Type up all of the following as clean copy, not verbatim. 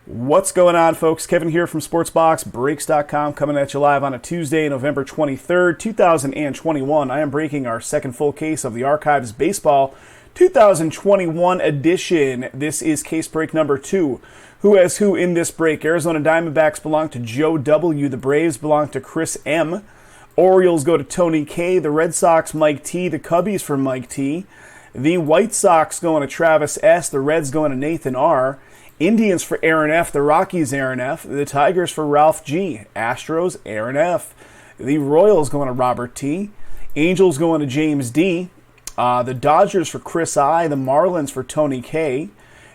What's going on, folks? Kevin here from SportsBoxBreaks.com, coming at you live on a Tuesday, November 23rd, 2021. I am breaking our second full case of the Archives Baseball 2021 edition. This is case break number 2. Who has who in this break? Arizona Diamondbacks belong to Joe W. The Braves belong to Chris M. Orioles go to Tony K. The Red Sox, Mike T. The Cubbies for Mike T. The White Sox going to Travis S. The Reds going to Nathan R. Indians for Aaron F. The Rockies, Aaron F. The Tigers for Ralph G. Astros, Aaron F. The Royals going to Robert T. Angels going to James D. The Dodgers for Chris I. The Marlins for Tony K.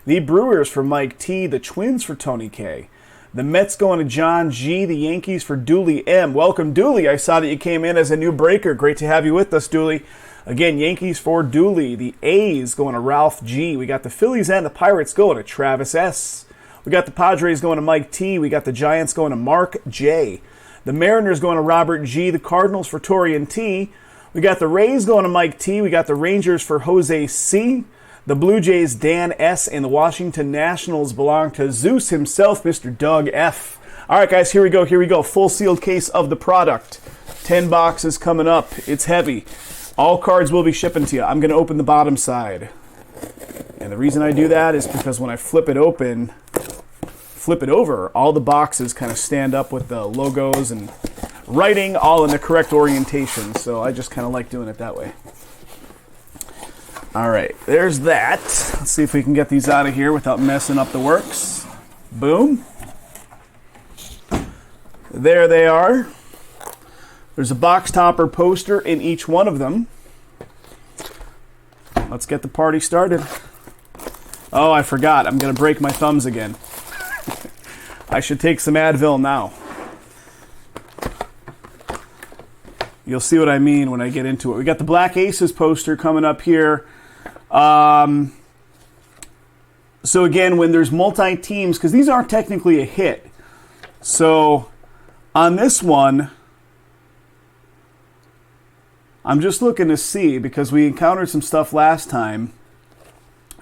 The Brewers for Mike T. The Twins for Tony K. The Mets going to John G. The Yankees for Dooley M. Welcome, Dooley. I saw that you came in as a new breaker. Great to have you with us, Dooley. Again, Yankees for Dooley. The A's going to Ralph G. We got the Phillies and the Pirates going to Travis S. We got the Padres going to Mike T. We got the Giants going to Mark J. The Mariners going to Robert G. The Cardinals for Torian T. We got the Rays going to Mike T. We got the Rangers for Jose C. The Blue Jays, Dan S. And the Washington Nationals belong to Zeus himself, Mr. Doug F. All right, guys, here we go. Full sealed case of the product. 10 boxes coming up. It's heavy. All cards will be shipping to you. I'm going to open the bottom side. And the reason I do that is because when I flip it over, all the boxes kind of stand up with the logos and writing all in the correct orientation. So I just kind of like doing it that way. All right, there's that. Let's see if we can get these out of here without messing up the works. Boom. There they are. There's a box topper poster in each one of them. Let's get the party started. Oh, I forgot. I'm going to break my thumbs again. I should take some Advil now. You'll see what I mean when I get into it. We got the Black Aces poster coming up here. So again, when there's multi-teams, because these aren't technically a hit. So on this one, I'm just looking to see, because we encountered some stuff last time.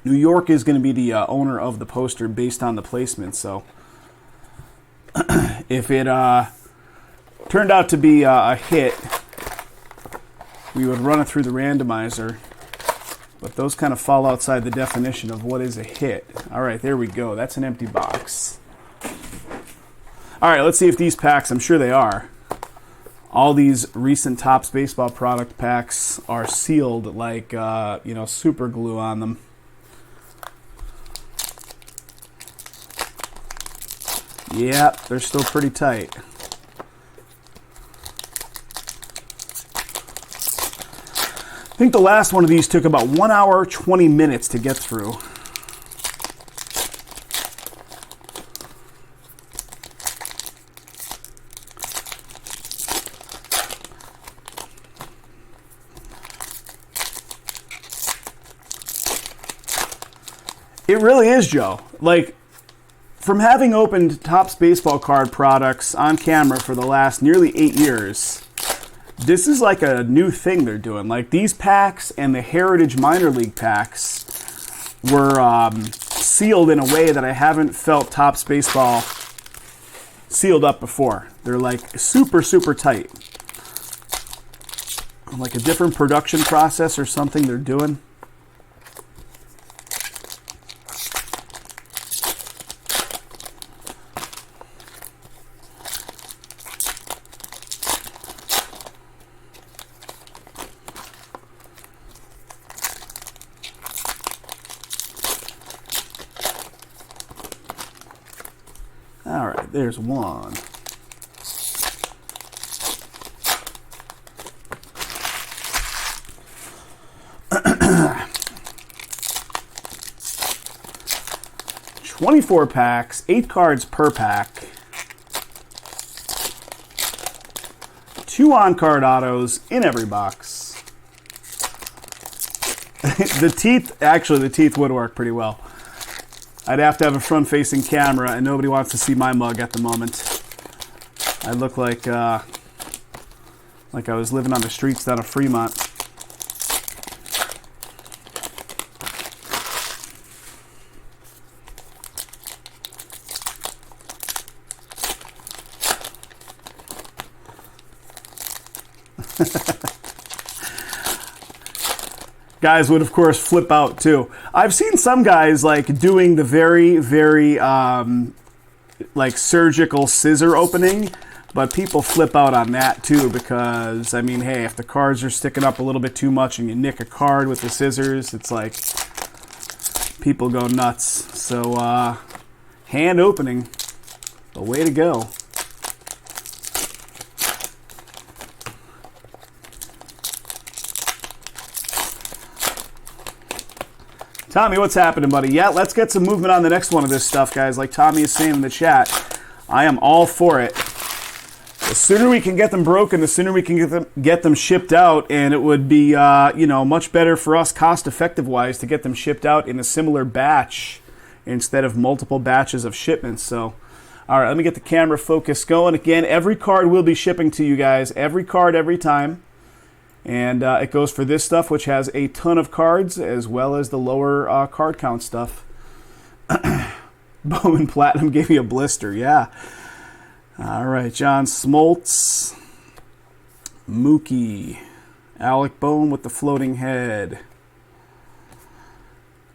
New York is going to be the owner of the poster based on the placement. So if it turned out to be a hit, we would run it through the randomizer. But those kind of fall outside the definition of what is a hit. All right, there we go. That's an empty box. All right, let's see if these packs, I'm sure they are. All these recent Topps baseball product packs are sealed like, super glue on them. Yeah, they're still pretty tight. I think the last one of these took about 1 hour, 20 minutes to get through. It really is, Joe. Like, from having opened Topps baseball card products on camera for the last nearly 8 years, this is like a new thing they're doing. Like, these packs and the Heritage Minor League packs were sealed in a way that I haven't felt Topps baseball sealed up before. They're like super, super tight. Like a different production process or something they're doing. All right, there's one. $24 packs, 8 cards per pack. 2 on-card autos in every box. The teeth would work pretty well. I'd have to have a front-facing camera, and nobody wants to see my mug at the moment. I look like I was living on the streets down of Fremont. Guys would, of course, flip out, too. I've seen some guys, like, doing the very, very, like, surgical scissor opening, but people flip out on that, too, because, I mean, hey, if the cards are sticking up a little bit too much and you nick a card with the scissors, it's like, people go nuts. So, hand opening, the way to go. Tommy, what's happening, buddy? Yeah, let's get some movement on the next one of this stuff, guys. Like Tommy is saying in the chat, I am all for it. The sooner we can get them broken, the sooner we can get them shipped out, and it would be, much better for us cost-effective-wise to get them shipped out in a similar batch instead of multiple batches of shipments. So, all right, let me get the camera focus going. Again, every card will be shipping to you guys. Every card, every time. And it goes for this stuff, which has a ton of cards, as well as the lower card count stuff. Bowman Platinum gave me a blister, yeah. All right, John Smoltz, Mookie, Alec Bohm with the floating head.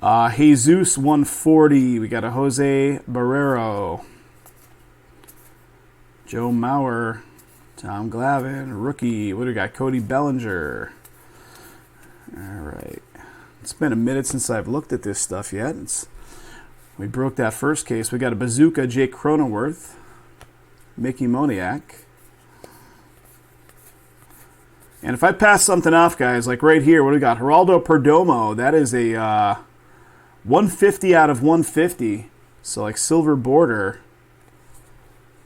Jesus 140, we got a Jose Barrero. Joe Mauer. Tom Glavine, rookie. What do we got? Cody Bellinger. All right. It's been a minute since I've looked at this stuff yet. We broke that first case. We got a Bazooka, Jake Cronenworth, Mickey Moniak. And if I pass something off, guys, like right here, what do we got? Geraldo Perdomo. That is a 150 out of 150. So like silver border.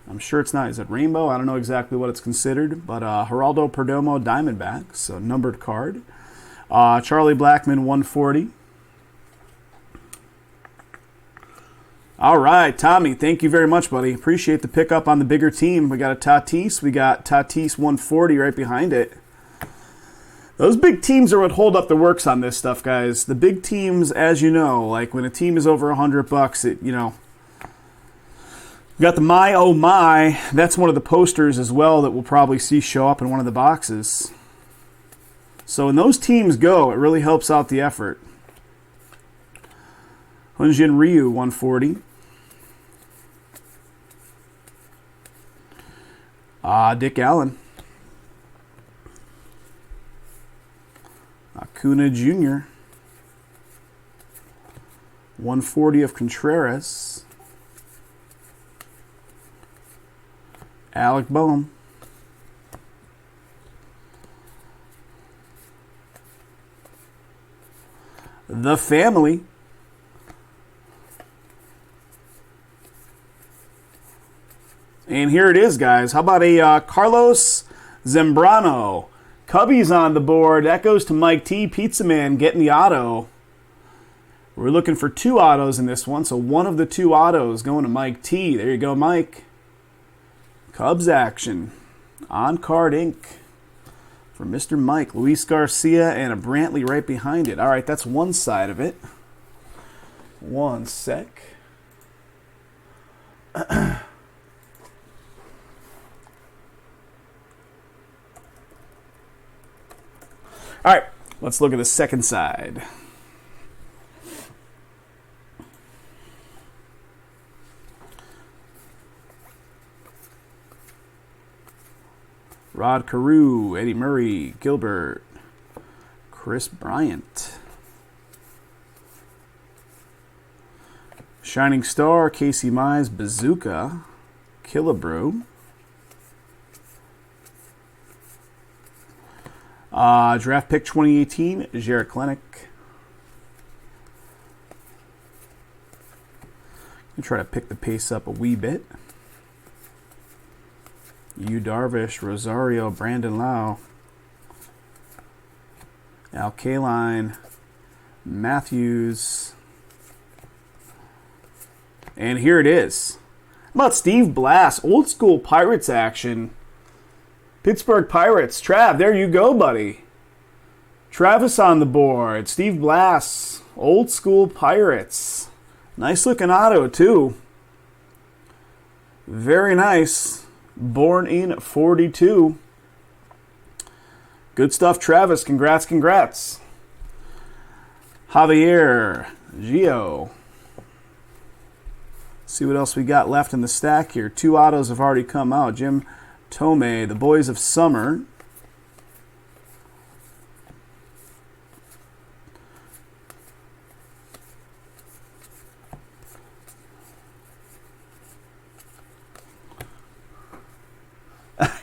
I'm sure it's not. Is it rainbow? I don't know exactly what it's considered. But Geraldo Perdomo Diamondback, so numbered card. Charlie Blackmon 140. All right, Tommy, thank you very much, buddy. Appreciate the pickup on the bigger team. We got a Tatis. We got Tatis 140 right behind it. Those big teams are what hold up the works on this stuff, guys. The big teams, as you know, like when a team is over $100, it, we got the My Oh My. That's one of the posters as well that we'll probably see show up in one of the boxes. So when those teams go, it really helps out the effort. Hyunjin Ryu, 140. Dick Allen. Acuna Jr. 140 of Contreras. Alec Bohm. The Family. And here it is, guys. How about a Carlos Zambrano? Cubbies on the board. That goes to Mike T. Pizza Man getting the auto. We're looking for 2 autos in this one, so one of the 2 autos going to Mike T. There you go, Mike. Cubs action. On card ink for Mr. Mike. Luis Garcia and a Brantley right behind it. All right, that's one side of it. One sec. All right, let's look at the second side. Rod Carew, Eddie Murray, Gilbert, Chris Bryant. Shining Star, Casey Mize, Bazooka, Killebrew. Draft pick 2018, Jarrett Klenick. I'm try to pick the pace up a wee bit. Yu Darvish, Rosario, Brandon Lau, Al Kaline, Matthews. And here it is. How about Steve Blass, old school Pirates action. Pittsburgh Pirates. Trav, there you go, buddy. Travis on the board. Steve Blass, old school Pirates. Nice looking auto, too. Very nice. Born in 42. Good stuff, Travis. Congrats. Javier, Gio. See what else we got left in the stack here. 2 autos have already come out. Jim Tomei, the Boys of Summer.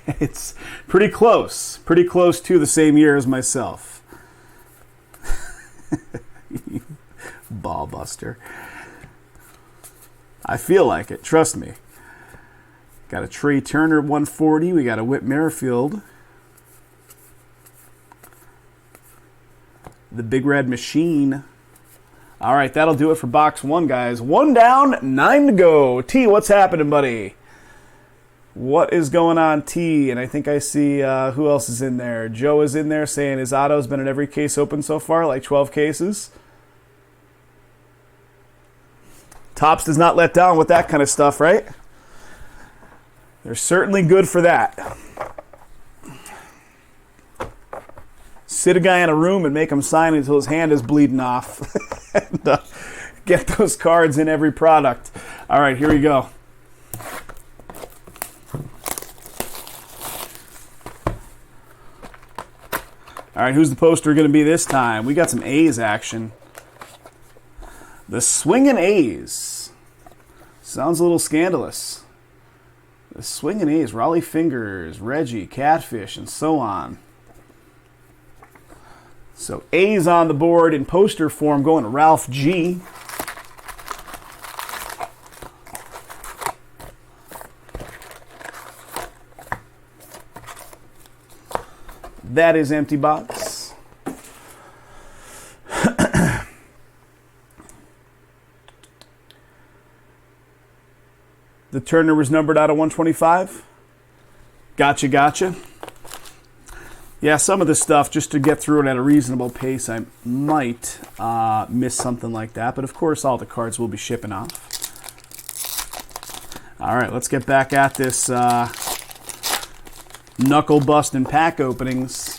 It's pretty close to the same year as myself. Ball buster. I feel like it, trust me. Got a Trey Turner 140, we got a Whit Merrifield. The Big Red Machine. All right, that'll do it for box 1, guys. 1 down, 9 to go. T, what's happening, buddy? What is going on, T? And I think I see who else is in there. Joe is in there saying his auto's been in every case open so far, like 12 cases. Topps does not let down with that kind of stuff, right? They're certainly good for that. Sit a guy in a room and make him sign until his hand is bleeding off. And, get those cards in every product. All right, here we go. All right, who's the poster going to be this time? We got some A's action. The Swingin' A's. Sounds a little scandalous. The Swingin' A's. Raleigh Fingers, Reggie, Catfish, and so on. So A's on the board in poster form going to Ralph G. That is empty box. The Turner was numbered out of 125. Gotcha. Yeah, some of the stuff, just to get through it at a reasonable pace, I might miss something like that. But, of course, all the cards will be shipping off. All right, let's get back at this knuckle busting pack openings.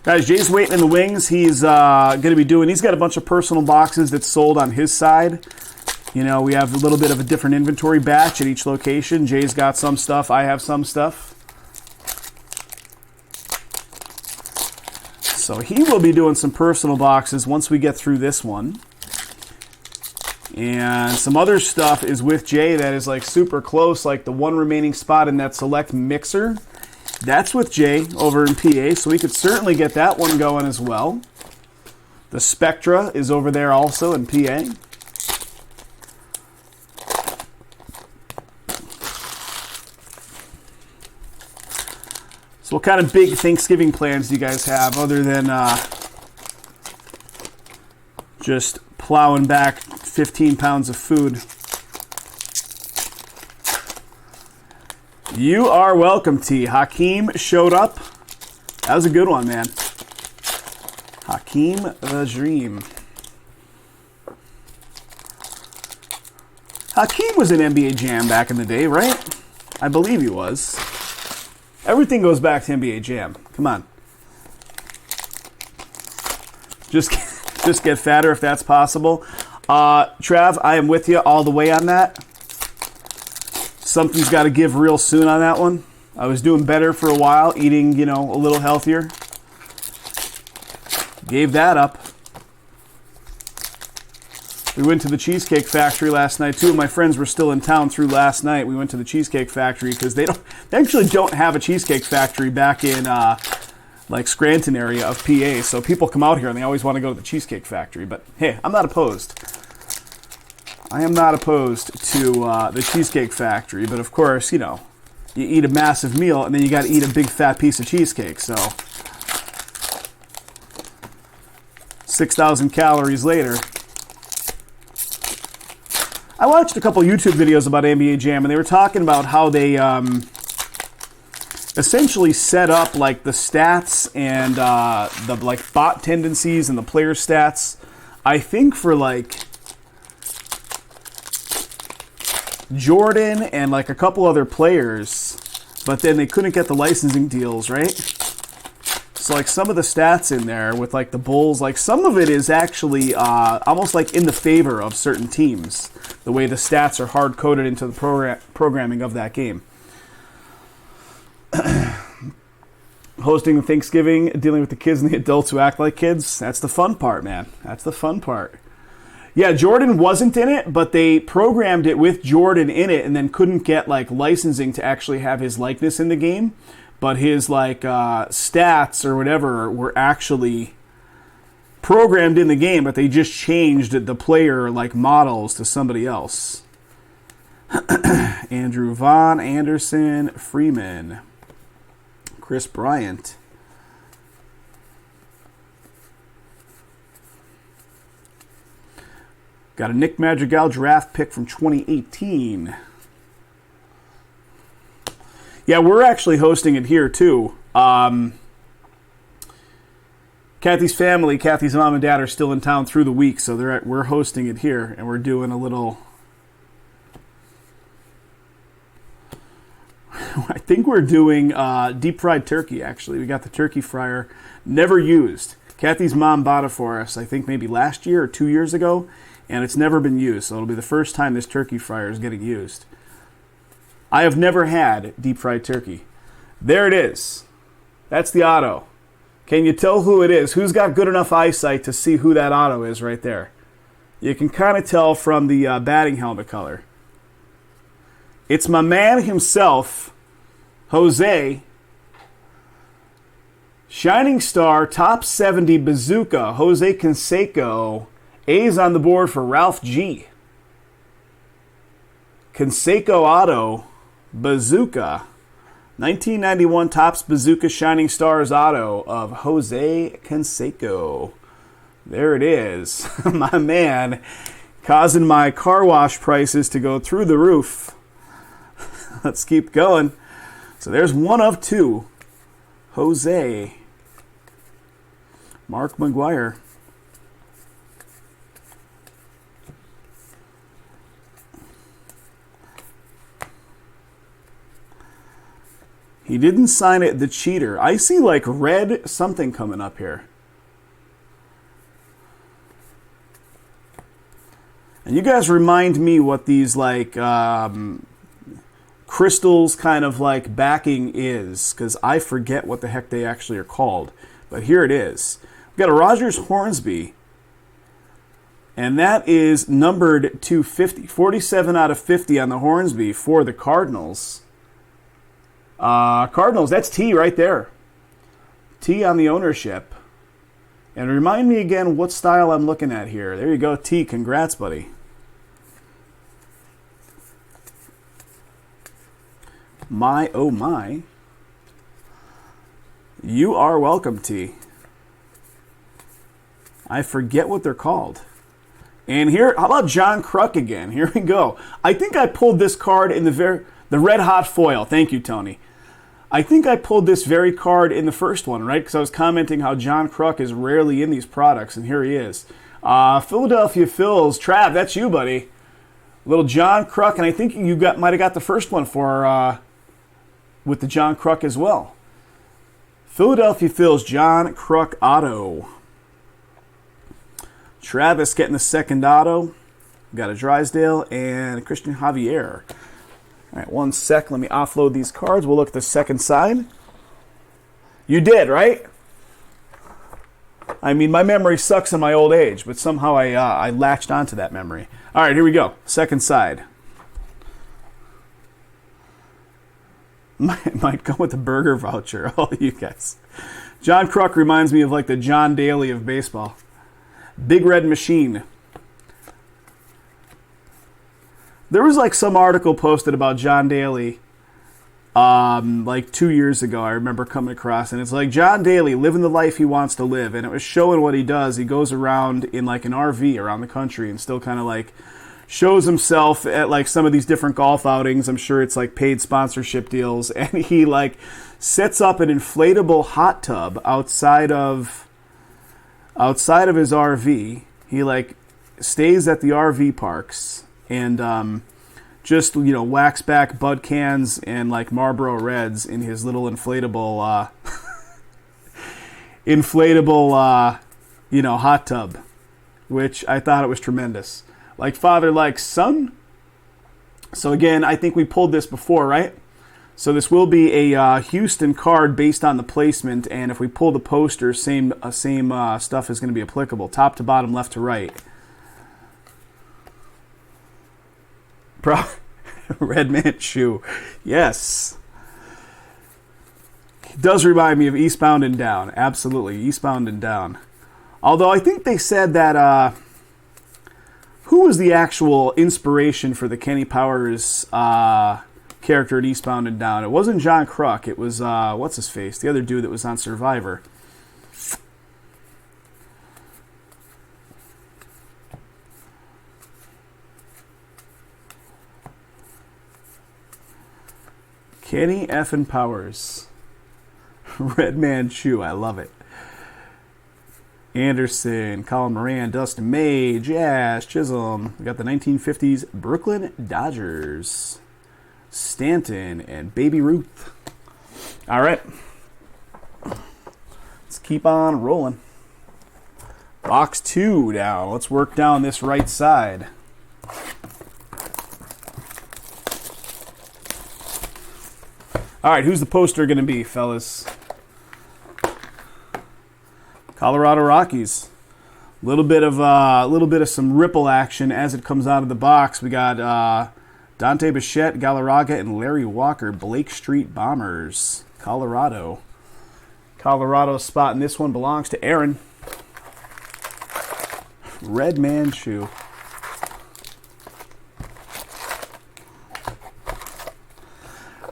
Guys, Jay's waiting in the wings. He's going to be doing, he's got a bunch of personal boxes that's sold on his side. You know, we have a little bit of a different inventory batch at each location. Jay's got some stuff. I have some stuff. So he will be doing some personal boxes once we get through this one. And some other stuff is with Jay that is like super close, like the one remaining spot in that select mixer. That's with Jay over in PA, so we could certainly get that one going as well. The Spectra is over there also in PA. So what kind of big Thanksgiving plans do you guys have other than just plowing back 15 pounds of food? You are welcome, T. Hakeem showed up. That was a good one, man. Hakeem the Dream. Hakeem was in NBA Jam back in the day, right? I believe he was. Everything goes back to NBA Jam. Come on. Just get fatter if that's possible. Trav, I am with you all the way on that. Something's got to give real soon on that one. I was doing better for a while, eating, a little healthier. Gave that up. We went to the Cheesecake Factory last night. 2 of my friends were still in town through last night. We went to the Cheesecake Factory because they actually don't have a Cheesecake Factory back in like Scranton area of PA. So people come out here and they always want to go to the Cheesecake Factory. But hey, I'm not opposed. I am not opposed to the Cheesecake Factory. But of course, you eat a massive meal and then you got to eat a big fat piece of cheesecake. So 6,000 calories later. I watched a couple YouTube videos about NBA Jam, and they were talking about how they essentially set up like the stats and the like bot tendencies and the player stats. I think for like Jordan and like a couple other players, but then they couldn't get the licensing deals, right? So like some of the stats in there with like the Bulls, like some of it is actually almost like in the favor of certain teams, the way the stats are hard-coded into the programming of that game. Hosting Thanksgiving, dealing with the kids and the adults who act like kids, that's the fun part, man. That's the fun part. Yeah, Jordan wasn't in it, but they programmed it with Jordan in it and then couldn't get like licensing to actually have his likeness in the game. But his like stats or whatever were actually programmed in the game, but they just changed the player like models to somebody else. Andrew Vaughn, Anderson, Freeman, Chris Bryant. Got a Nick Madrigal draft pick from 2018. Yeah, we're actually hosting it here too. Kathy's family, Kathy's mom and dad are still in town through the week, so we're hosting it here, and we're doing a little. I think we're doing deep fried turkey. Actually, we got the turkey fryer, never used. Kathy's mom bought it for us, I think maybe last year or 2 years ago, and it's never been used. So it'll be the first time this turkey fryer is getting used. I have never had deep fried turkey. There it is. That's the auto. Can you tell who it is? Who's got good enough eyesight to see who that auto is right there? You can kind of tell from the batting helmet color. It's my man himself, Jose. Shining Star, top 70 bazooka, Jose Canseco. A's on the board for Ralph G. Canseco auto. Bazooka, 1991 Topps Bazooka Shining Stars auto of Jose Canseco. There it is. My man, causing my car wash prices to go through the roof. Let's keep going. So there's one of two. Jose. Mark McGuire. He didn't sign it, the cheater. I see like red something coming up here. And you guys remind me what these like crystals kind of like backing is, because I forget what the heck they actually are called. But here it is. We've got a Rogers Hornsby. And that is numbered 250. 47 out of 50 on the Hornsby for the Cardinals. Cardinals, that's T right there. T on the ownership. And remind me again what style I'm looking at here. There you go, T. Congrats, buddy. My, oh my. You are welcome, T. I forget what they're called. And here, how about John Kruk again? Here we go. I think I pulled this card in the red hot foil. Thank you, Tony. I think I pulled this very card in the first one, right? Because I was commenting how John Kruk is rarely in these products, and here he is. Philadelphia Phils. Trav, that's you, buddy. Little John Kruk, and I think you might have got the first one for with the John Kruk as well. Philadelphia Phils, John Kruk auto. Travis getting the second auto. Got a Drysdale and Christian Javier. All right, one sec. Let me offload these cards. We'll look at the second side. You did, right? I mean, my memory sucks in my old age, but somehow I latched onto that memory. All right, here we go. Second side. Might go with the burger voucher. All you guys. John Kruk reminds me of like the John Daly of baseball. Big Red Machine. There was like some article posted about John Daly like 2 years ago. I remember coming across, and it's like John Daly living the life he wants to live, and it was showing what he does. He goes around in like an RV around the country and still kind of like shows himself at like some of these different golf outings. I'm sure it's like paid sponsorship deals, and he like sets up an inflatable hot tub outside of his RV. He like stays at the RV parks and just, wax back Bud cans and like Marlboro Reds in his little inflatable hot tub, which I thought it was tremendous. Like father, like son. So again, I think we pulled this before, right? So this will be a Houston card based on the placement, and if we pull the poster, same stuff is going to be applicable, top to bottom, left to right. Red Man Shoe, yes. It does remind me of Eastbound and Down, absolutely, Eastbound and Down. Although I think they said that, who was the actual inspiration for the Kenny Powers character in Eastbound and Down? It wasn't John Kruk. It was, what's his face? The other dude that was on Survivor. Kenny effing Powers. Red Man Shoe. I love it. Anderson, Colin Moran, Dustin May, Jazz, Chisholm. We got the 1950s Brooklyn Dodgers. Stanton and Baby Ruth. All right. Let's keep on rolling. Box 2 down. Let's work down this right side. All right, who's the poster going to be, fellas? Colorado Rockies. A little bit of some ripple action as it comes out of the box. We got Dante Bichette, Galarraga, and Larry Walker, Blake Street Bombers, Colorado. Colorado's spot in this one belongs to Aaron. Red Man Shoe.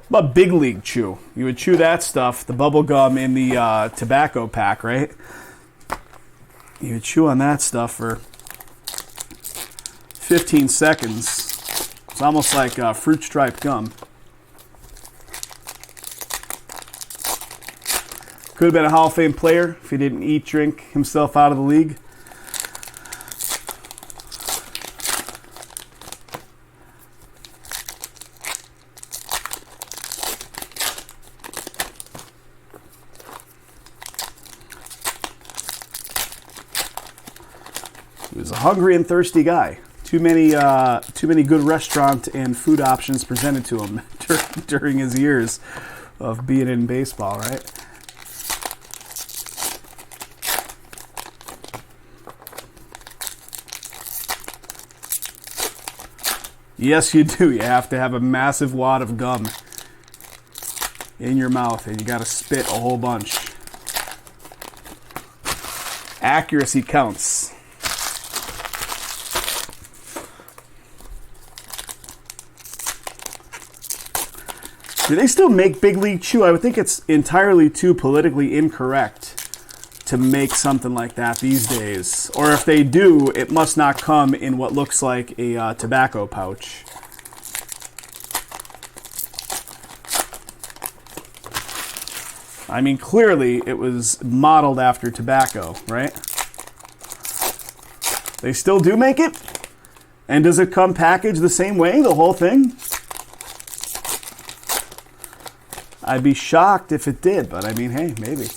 About Big League Chew. You would chew that stuff, the bubble gum in the tobacco pack, right? You would chew on that stuff for 15 seconds. It's almost like fruit stripe gum. Could have been a Hall of Fame player if he didn't eat, drink himself out of the league. He was a hungry and thirsty guy. Too many good restaurant and food options presented to him during his years of being in baseball, right? Yes, you do. You have to have a massive wad of gum in your mouth, and you got to spit a whole bunch. Accuracy counts. Do they still make Big League Chew? I would think it's entirely too politically incorrect to make something like that these days. Or if they do, it must not come in what looks like a tobacco pouch. I mean, clearly it was modeled after tobacco, right? They still do make it? And does it come packaged the same way, the whole thing? I'd be shocked if it did, but I mean, hey, maybe.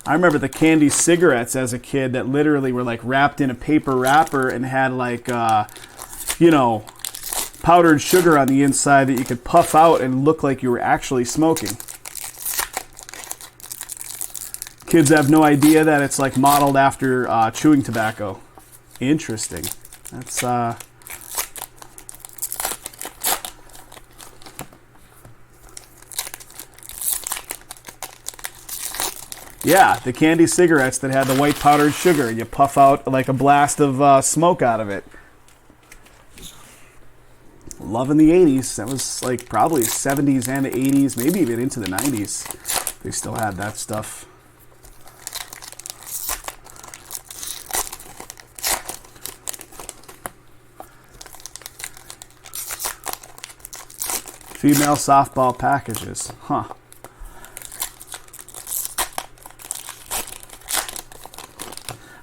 I remember the candy cigarettes as a kid that literally were like wrapped in a paper wrapper and had like, powdered sugar on the inside that you could puff out and look like you were actually smoking. Kids have no idea that it's like modeled after chewing tobacco. Interesting. That's, yeah, the candy cigarettes that had the white powdered sugar. You puff out like a blast of smoke out of it. Loving the 80s. That was like probably 70s and the 80s, maybe even into the 90s. They still had that stuff. Female softball packages. Huh.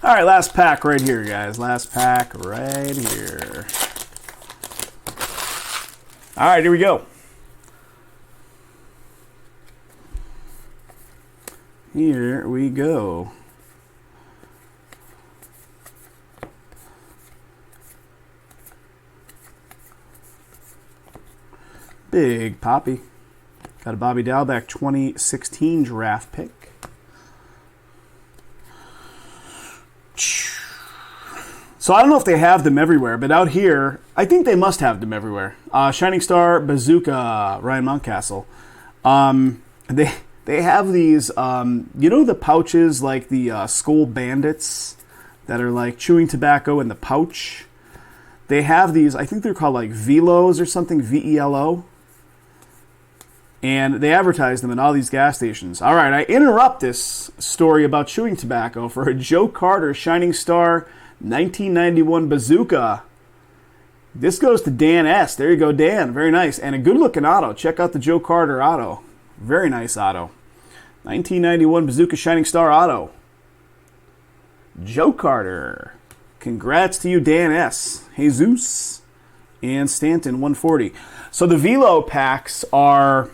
All right, last pack right here, guys. Last pack right here. All right, here we go. Here we go. Big Poppy. Got a Bobby Dalbec 2016 draft pick. So I don't know if they have them everywhere, but out here, I think they must have them everywhere. Shining Star Bazooka, Ryan Mountcastle. They have these, you know, the pouches like the Skull Bandits that are like chewing tobacco in the pouch. They have these, I think they're called like Velos or something, VELO. And they advertise them in all these gas stations. All right, I interrupt this story about chewing tobacco for a Joe Carter Shining Star 1991 Bazooka. This goes to Dan S. There you go, Dan. Very nice. And a good-looking auto. Check out the Joe Carter auto. Very nice auto. 1991 Bazooka Shining Star auto. Joe Carter. Congrats to you, Dan S. Jesus. And Stanton, 140. So the Velo packs are...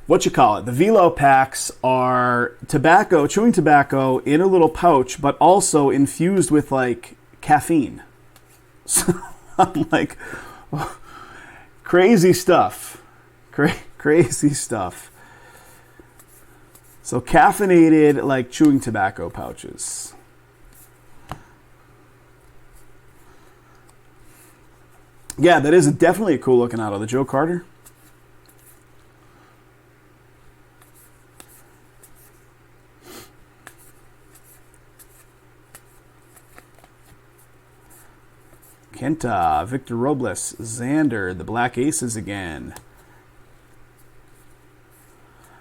what you call it? The Velo packs are tobacco, chewing tobacco in a little pouch, but also infused with like caffeine. So I'm like, crazy stuff, crazy stuff. So caffeinated like chewing tobacco pouches. Yeah, that is definitely a cool looking auto, the Joe Carter. Kenta, Victor Robles, Xander, the Black Aces again.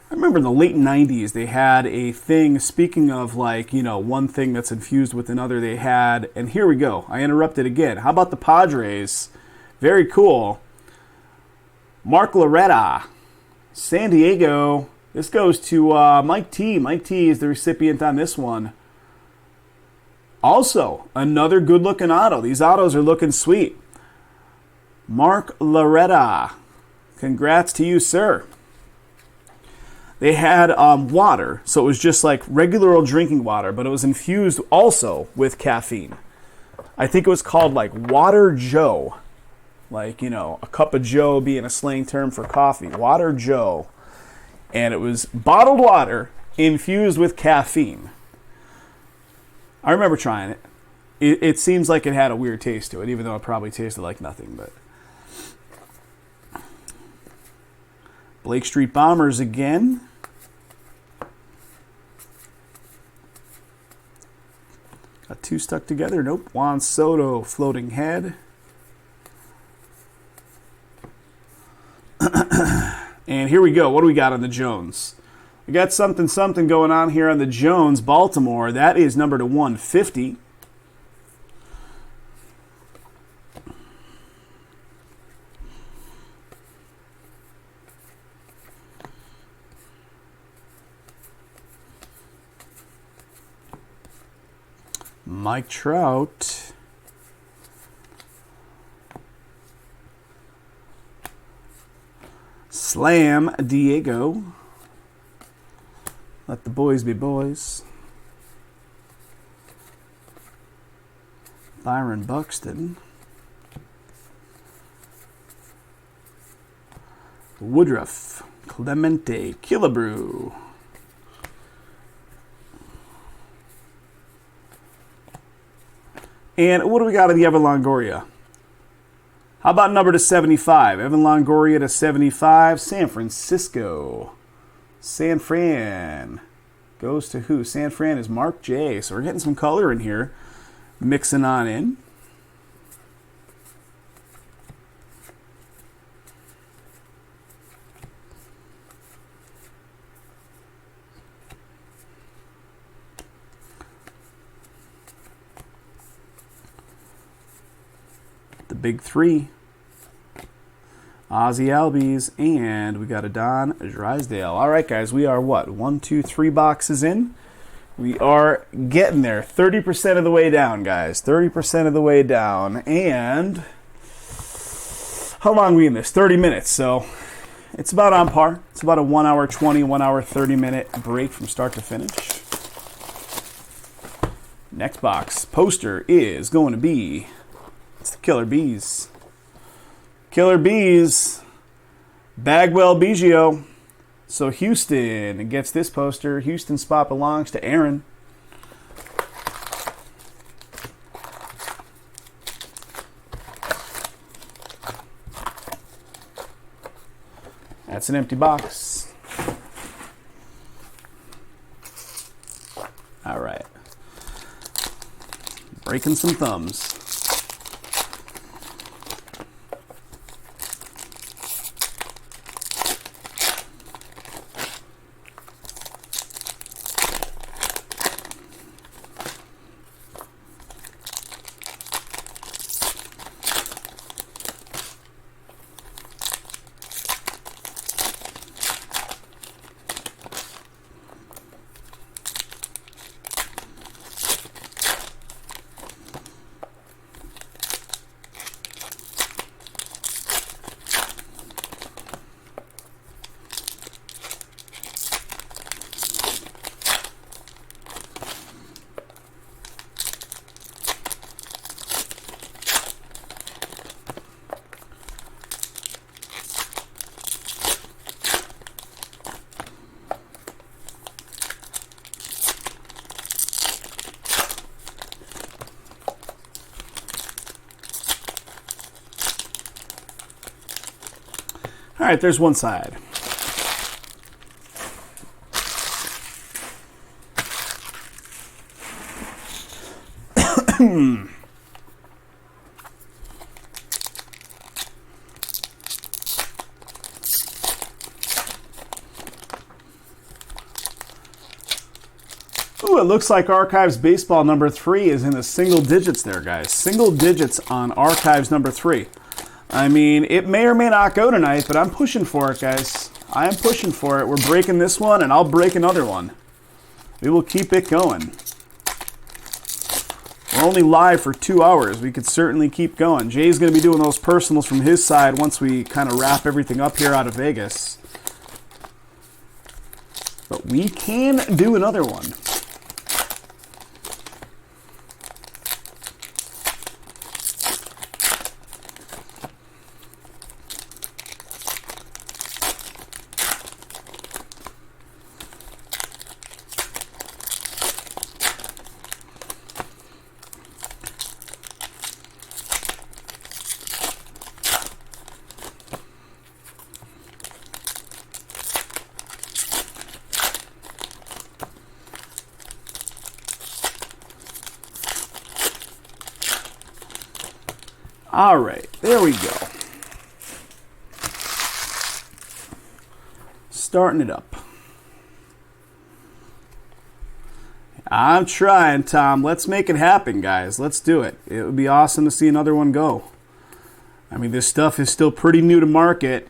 I remember in the late 90s, they had a thing, speaking of like, you know, one thing that's infused with another, they had, and here we go, I interrupted again. How about the Padres? Very cool. Mark Loretta, San Diego. This goes to Mike T. Mike T is the recipient on this one. Also, another good-looking auto. These autos are looking sweet. Mark Loretta. Congrats to you, sir. They had water, so it was just like regular old drinking water, but it was infused also with caffeine. I think it was called like Water Joe. Like, you know, a cup of Joe being a slang term for coffee. Water Joe. And it was bottled water infused with caffeine. I remember trying it. It seems like it had a weird taste to it, even though it probably tasted like nothing. But Blake Street Bombers again. Got two stuck together. Nope. Juan Soto, floating head. And here we go. What do we got on the Jones? We got something going on here on the Jones, Baltimore. That is number to 150. Mike Trout. Slam Diego. Let the boys be boys. Byron Buxton. Woodruff. Clemente. Killebrew. And what do we got in the Evan Longoria? How about number to 75? Evan Longoria to 75. San Francisco. San Fran goes to who? San Fran is Mark J. So we're getting some color in here. Mixing on in. The big three. Ozzie Albies, and we got a Don Drysdale. All right, guys, we are what? 1, 2, 3 boxes in. We are getting there. 30% of the way down, guys. 30% of the way down. And how long are we in this? 30 minutes, so it's about on par. It's about a 1 hour 20, 1 hour 30-minute break from start to finish. Next box poster is going to be, it's the Killer Bees. Killer Bees, Bagwell Biggio. So Houston gets this poster. Houston spot belongs to Aaron. That's an empty box. All right. Breaking some thumbs. All right, there's one side. Ooh, it looks like Archives Baseball number 3 is in the single digits there, guys. Single digits on Archives number 3. I mean, it may or may not go tonight, but I'm pushing for it, guys. I am pushing for it. We're breaking this one, and I'll break another one. We will keep it going. We're only live for 2 hours. We could certainly keep going. Jay's going to be doing those personals from his side once we kind of wrap everything up here out of Vegas. But we can do another one. All right, there we go. Starting it up. I'm trying, Tom. Let's make it happen, guys. Let's do it. It would be awesome to see another one go. I mean, this stuff is still pretty new to market.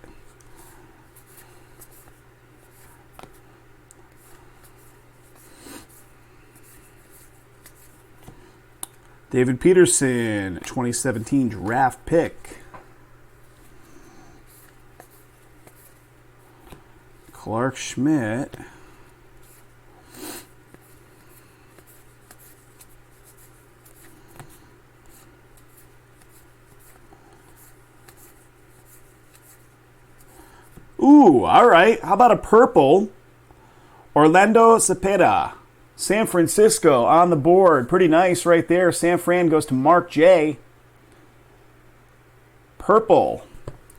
David Peterson, 2017 draft pick. Clark Schmidt. Ooh, all right. How about a purple? Orlando Cepeda. San Francisco on the board. Pretty nice right there. San Fran goes to Mark J. Purple.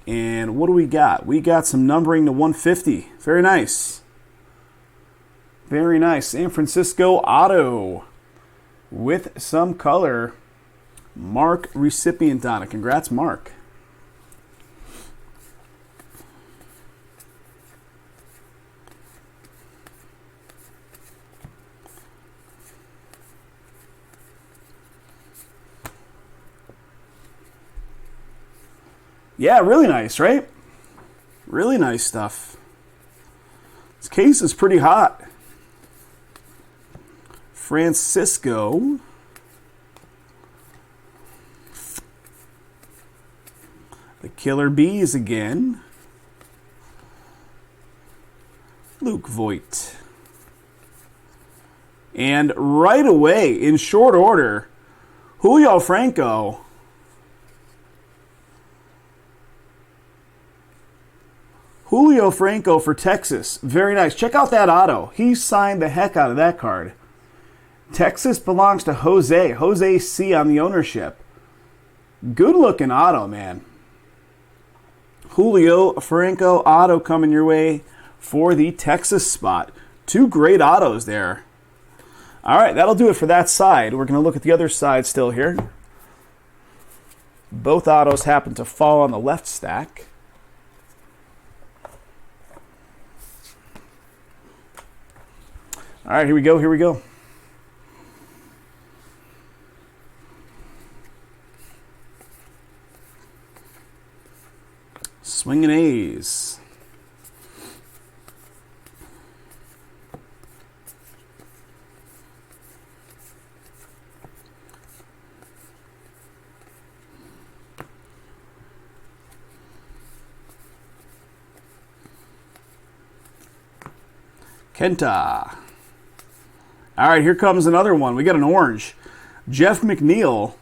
And what do we got? We got some numbering to 150. Very nice. Very nice. San Francisco auto with some color. Mark recipient on it. Congrats, Mark. Yeah, really nice, right? Really nice stuff. This case is pretty hot. Francisco. The Killer Bees again. Luke Voigt. And right away, in short order, Julio Franco. Julio Franco for Texas. Very nice. Check out that auto. He signed the heck out of that card. Texas belongs to Jose. Jose C on the ownership. Good looking auto, man. Julio Franco auto coming your way for the Texas spot. Two great autos there. All right, that'll do it for that side. We're going to look at the other side still here. Both autos happen to fall on the left stack. All right, here we go, here we go. Swinging A's. Kenta. All right, here comes another one. We got an orange. Jeff McNeil.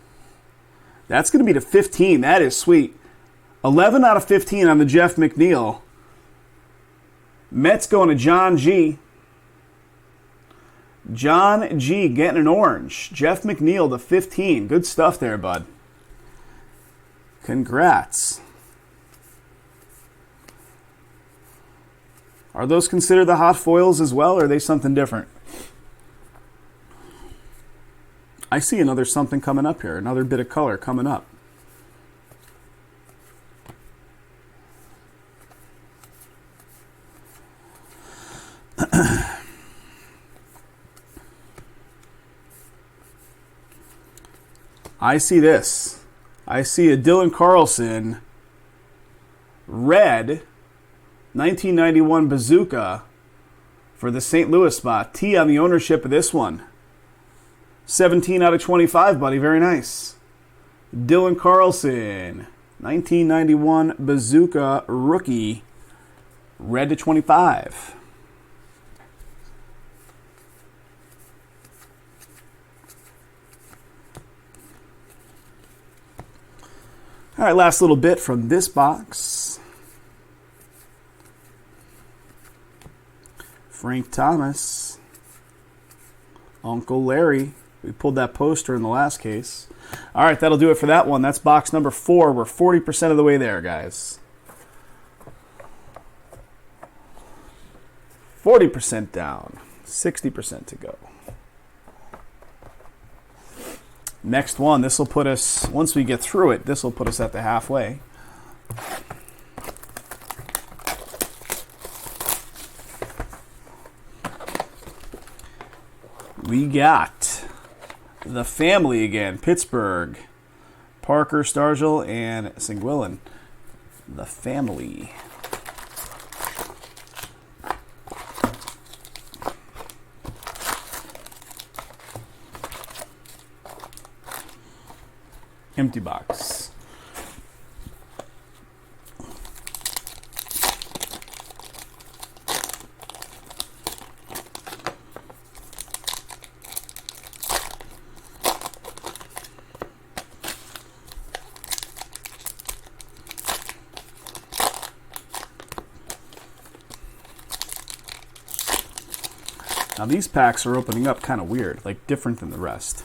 That's going to be to 15. That is sweet. 11 out of 15 on the Jeff McNeil. Mets going to John G. John G getting an orange. Jeff McNeil to 15. Good stuff there, bud. Congrats. Are those considered the hot foils as well, or are they something different? I see another something coming up here. Another bit of color coming up. I see this. I see a Dylan Carlson red 1991 Bazooka for the St. Louis spot. T on the ownership of this one. 17 out of 25, buddy. Very nice. Dylan Carlson, 1991 Bazooka rookie, red to 25. All right, last little bit from this box. Frank Thomas, Uncle Larry. We pulled that poster in the last case. All right, that'll do it for that one. That's box number 4. We're 40% of the way there, guys. 40% down. 60% to go. Next one, this will put us, once we get through it, this will put us at the halfway. We got the family again. Pittsburgh. Parker, Stargell, and Sanguillen. The family. Empty box. Now these packs are opening up kind of weird, like different than the rest.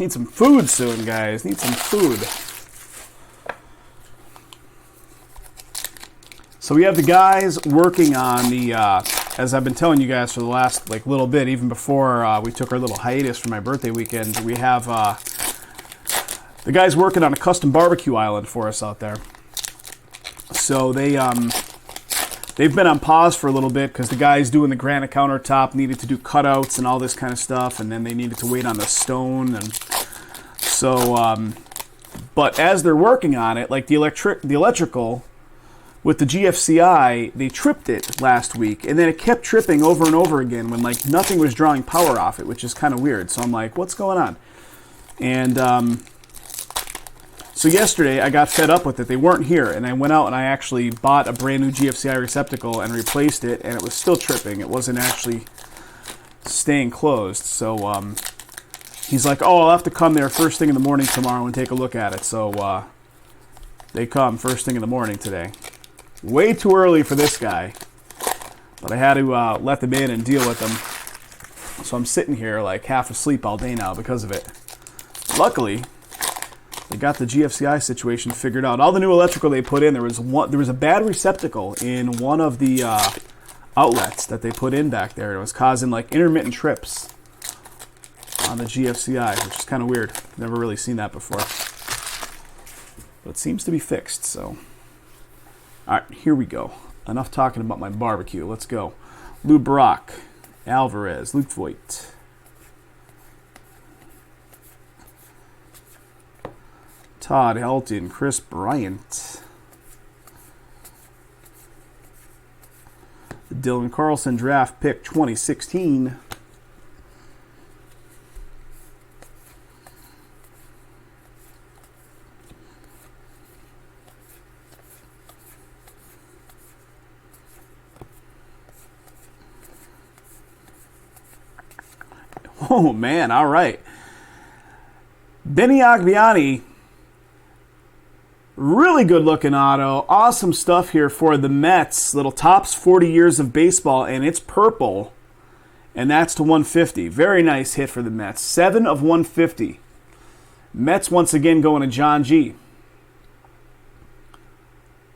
Need some food soon, guys. Need some food. So we have the guys working on the, as I've been telling you guys for the last little bit, even before we took our little hiatus for my birthday weekend, we have the guys working on a custom barbecue island for us out there. So they've been on pause for a little bit because the guys doing the granite countertop needed to do cutouts and all this kind of stuff, and then they needed to wait on the stone. And so, but as they're working on it, like the electrical with the GFCI, they tripped it last week, and then it kept tripping over and over again when nothing was drawing power off it, which is kind of weird. So I'm like, what's going on? And so yesterday I got fed up with it. They weren't here, and I went out and I actually bought a brand new GFCI receptacle and replaced it, and it was still tripping. It wasn't actually staying closed. So he's like, oh, I'll have to come there first thing in the morning tomorrow and take a look at it. So they come first thing in the morning today. Way too early for this guy, but I had to let them in and deal with them. So I'm sitting here half asleep all day now because of it. Luckily, they got the GFCI situation figured out. All the new electrical they put in, there was a bad receptacle in one of the outlets that they put in back there. It was causing intermittent trips on the GFCI, which is kind of weird. Never really seen that before, but it seems to be fixed. So. All right, here we go. Enough talking about my barbecue. Let's go. Lou Brock, Alvarez, Luke Voigt, Todd Helton, Chris Bryant, the Dylan Carlson draft pick 2016. Oh, man, all right. Benny Agbiani, really good-looking auto. Awesome stuff here for the Mets. Little Topps 40 Years of Baseball, and it's purple, and that's to 150. Very nice hit for the Mets. 7 of 150. Mets once again going to John G.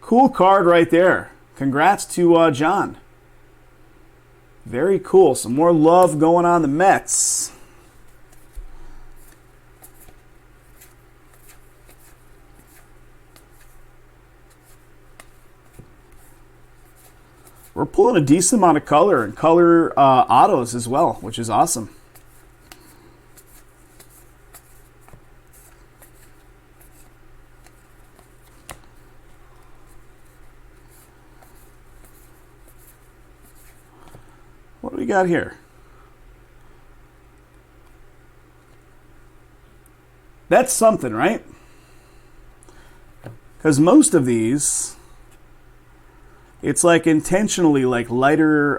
Cool card right there. Congrats to John. Very cool. Some more love going on the Mets. We're pulling a decent amount of color and color autos as well, which is awesome. What do we got here? That's something, right? Because most of these, it's intentionally lighter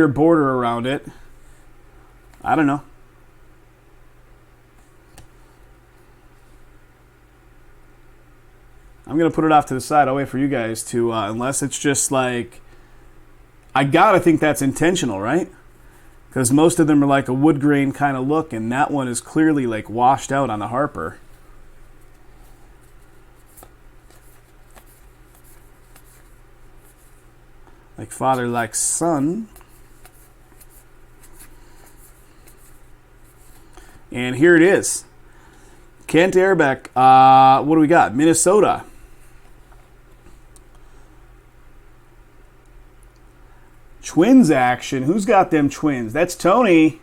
border around it. I don't know. I'm going to put it off to the side. I'll wait for you guys to, unless it's just I gotta think that's intentional, right? Because most of them are a wood grain kind of look, and that one is clearly washed out on the Harper. Like father, like son. And here it is. Kent Airbeck. What do we got? Minnesota. Twins action. Who's got them Twins? That's Tony.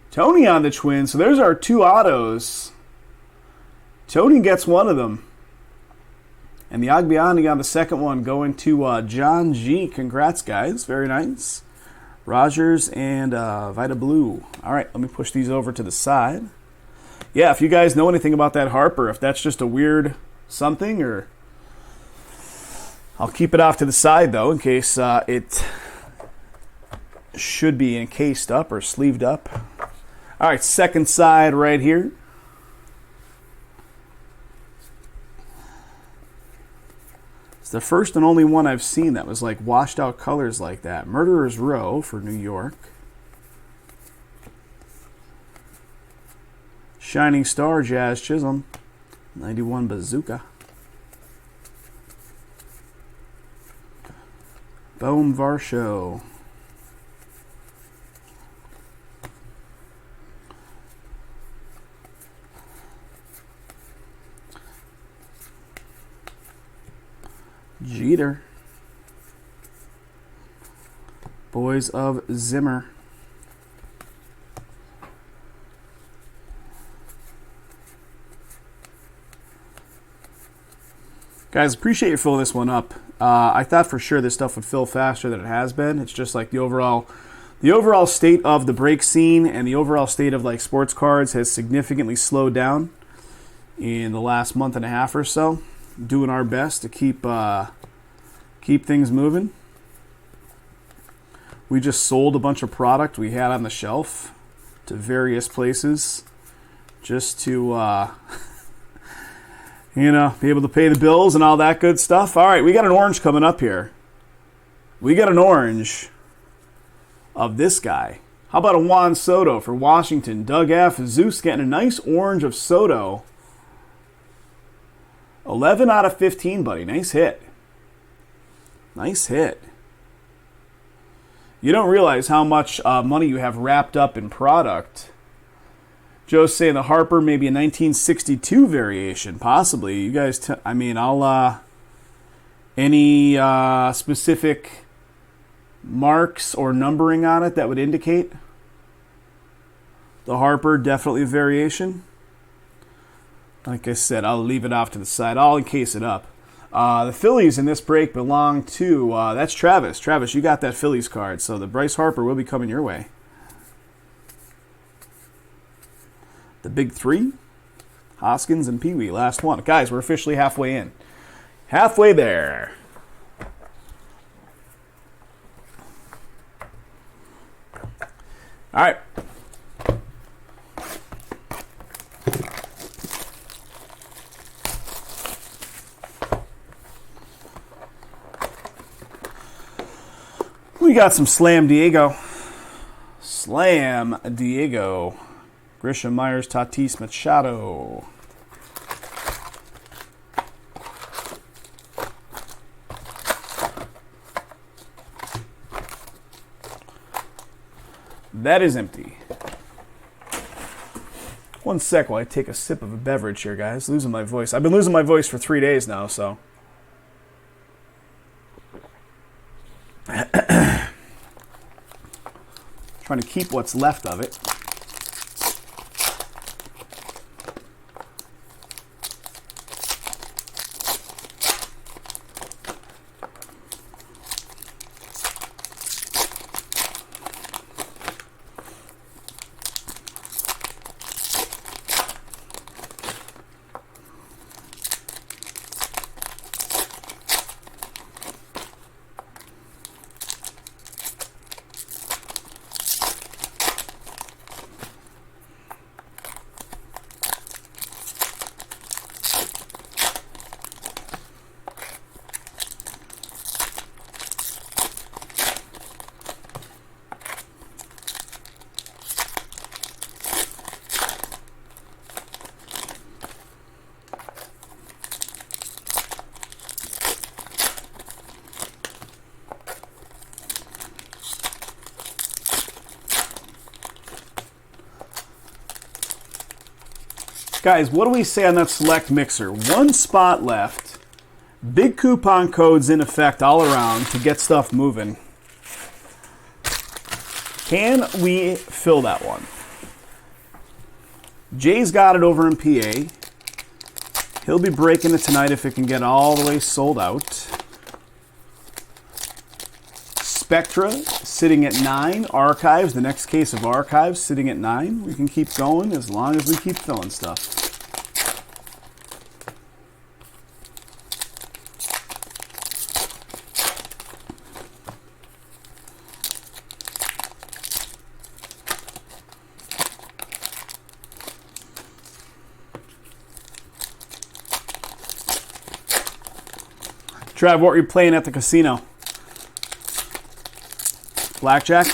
Tony on the Twins. So there's our 2 autos. Tony gets one of them. And the Agbiani on the second one going to John G. Congrats, guys. Very nice. Rogers and Vita Blue. All right, let me push these over to the side. Yeah, if you guys know anything about that Harper, if that's just a weird something, or I'll keep it off to the side, though, in case it should be encased up or sleeved up. All right, second side right here. It's the first and only one I've seen that was washed out colors like that. Murderer's Row for New York. Shining Star, Jazz Chisholm. 91 Bazooka. Bohm Varsho. Jeter. Boys of Zimmer. Guys, appreciate you filling this one up. I thought for sure this stuff would fill faster than it has been. It's just like the overall state of the break scene and the overall state of like sports cards has significantly slowed down in the last month and a half or so. Doing our best to keep things moving. We just sold a bunch of product we had on the shelf to various places just to be able to pay the bills and all that good stuff. All right, we got an orange coming up here. We got an orange of this guy. How about a Juan Soto for Washington? Doug F. Zeus getting a nice orange of Soto. 11 out of 15, buddy. Nice hit. Nice hit. You don't realize how much money you have wrapped up in product. Joe's saying the Harper maybe a 1962 variation, possibly. You guys, any specific marks or numbering on it that would indicate the Harper definitely a variation? Like I said, I'll leave it off to the side. I'll encase it up. The Phillies in this break belong to, that's Travis. Travis, you got that Phillies card, so the Bryce Harper will be coming your way. The big three, Hoskins and Pee Wee, last one. Guys, we're officially halfway in. Halfway there. All right. We got some Slam Diego. Slam Diego. Grisham, Myers, Tatis, Machado. That is empty. One sec while I take a sip of a beverage here, guys. Losing my voice. I've been losing my voice for 3 days now, so. Trying to keep what's left of it. Guys, what do we say on that select mixer? One spot left. Big coupon codes in effect all around to get stuff moving. Can we fill that one? Jay's got it over in PA. He'll be breaking it tonight if it can get all the way sold out. Spectra sitting at 9. Archives, the next case of Archives sitting at 9. We can keep going as long as we keep filling stuff. Trav, what were you playing at the casino? Blackjack?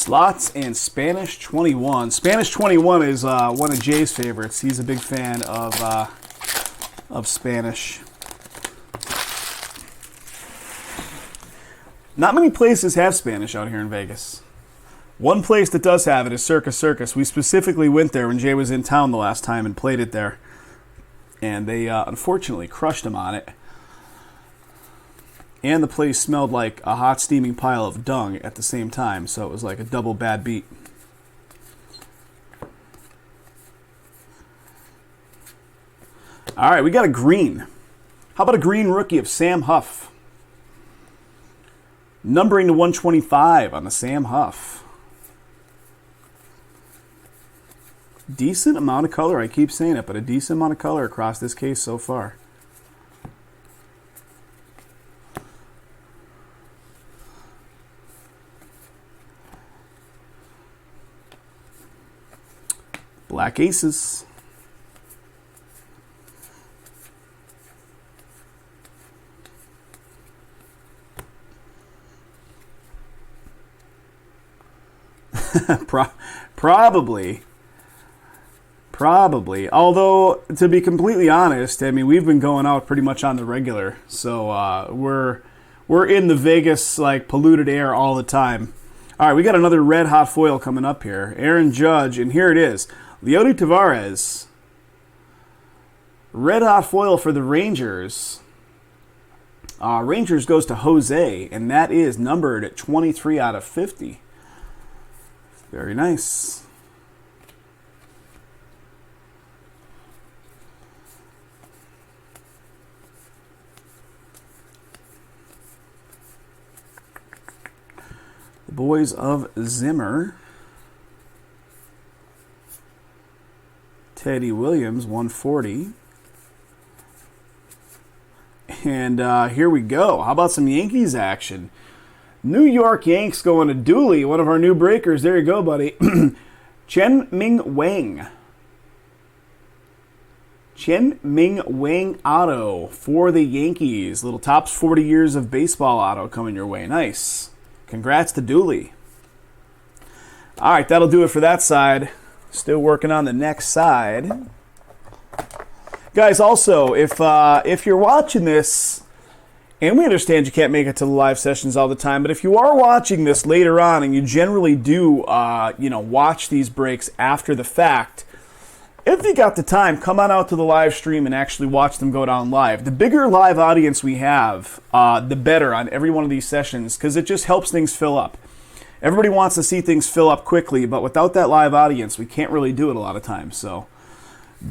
Slots and Spanish 21. Spanish 21 is one of Jay's favorites. He's a big fan of Spanish. Not many places have Spanish out here in Vegas. One place that does have it is Circus Circus. We specifically went there when Jay was in town the last time and played it there. And they unfortunately crushed him on it. And the place smelled like a hot steaming pile of dung at the same time, so it was like a double bad beat. All right, we got a green. How about a green rookie of Sam Huff? Numbering to 125 on the Sam Huff. Decent amount of color, I keep saying it, but a decent amount of color across this case so far. Black Aces. Probably. Although, to be completely honest, I mean, we've been going out pretty much on the regular. So we're in the Vegas, like, polluted air all the time. All right, we got another red hot foil coming up here. Aaron Judge, and here it is. Leody Taveras. Red hot foil for the Rangers. Rangers goes to Jose, and that is numbered at 23 out of 50. Very nice. The boys of Zimmer. Teddy Williams, 140. And here we go. How about some Yankees action? New York Yanks going to Dooley, one of our new breakers. There you go, buddy. Chen Ming Wang. Chen Ming Wang auto for the Yankees. Little Topps 40 years of baseball auto coming your way. Nice. Congrats to Dooley. All right, that'll do it for that side. Still working on the next side. Guys, also, if you're watching this, and we understand you can't make it to the live sessions all the time, but if you are watching this later on and you generally do watch these breaks after the fact, if you got the time, come on out to the live stream and actually watch them go down live. The bigger live audience we have, the better on every one of these sessions, because it just helps things fill up. Everybody wants to see things fill up quickly, but without that live audience, we can't really do it a lot of times. So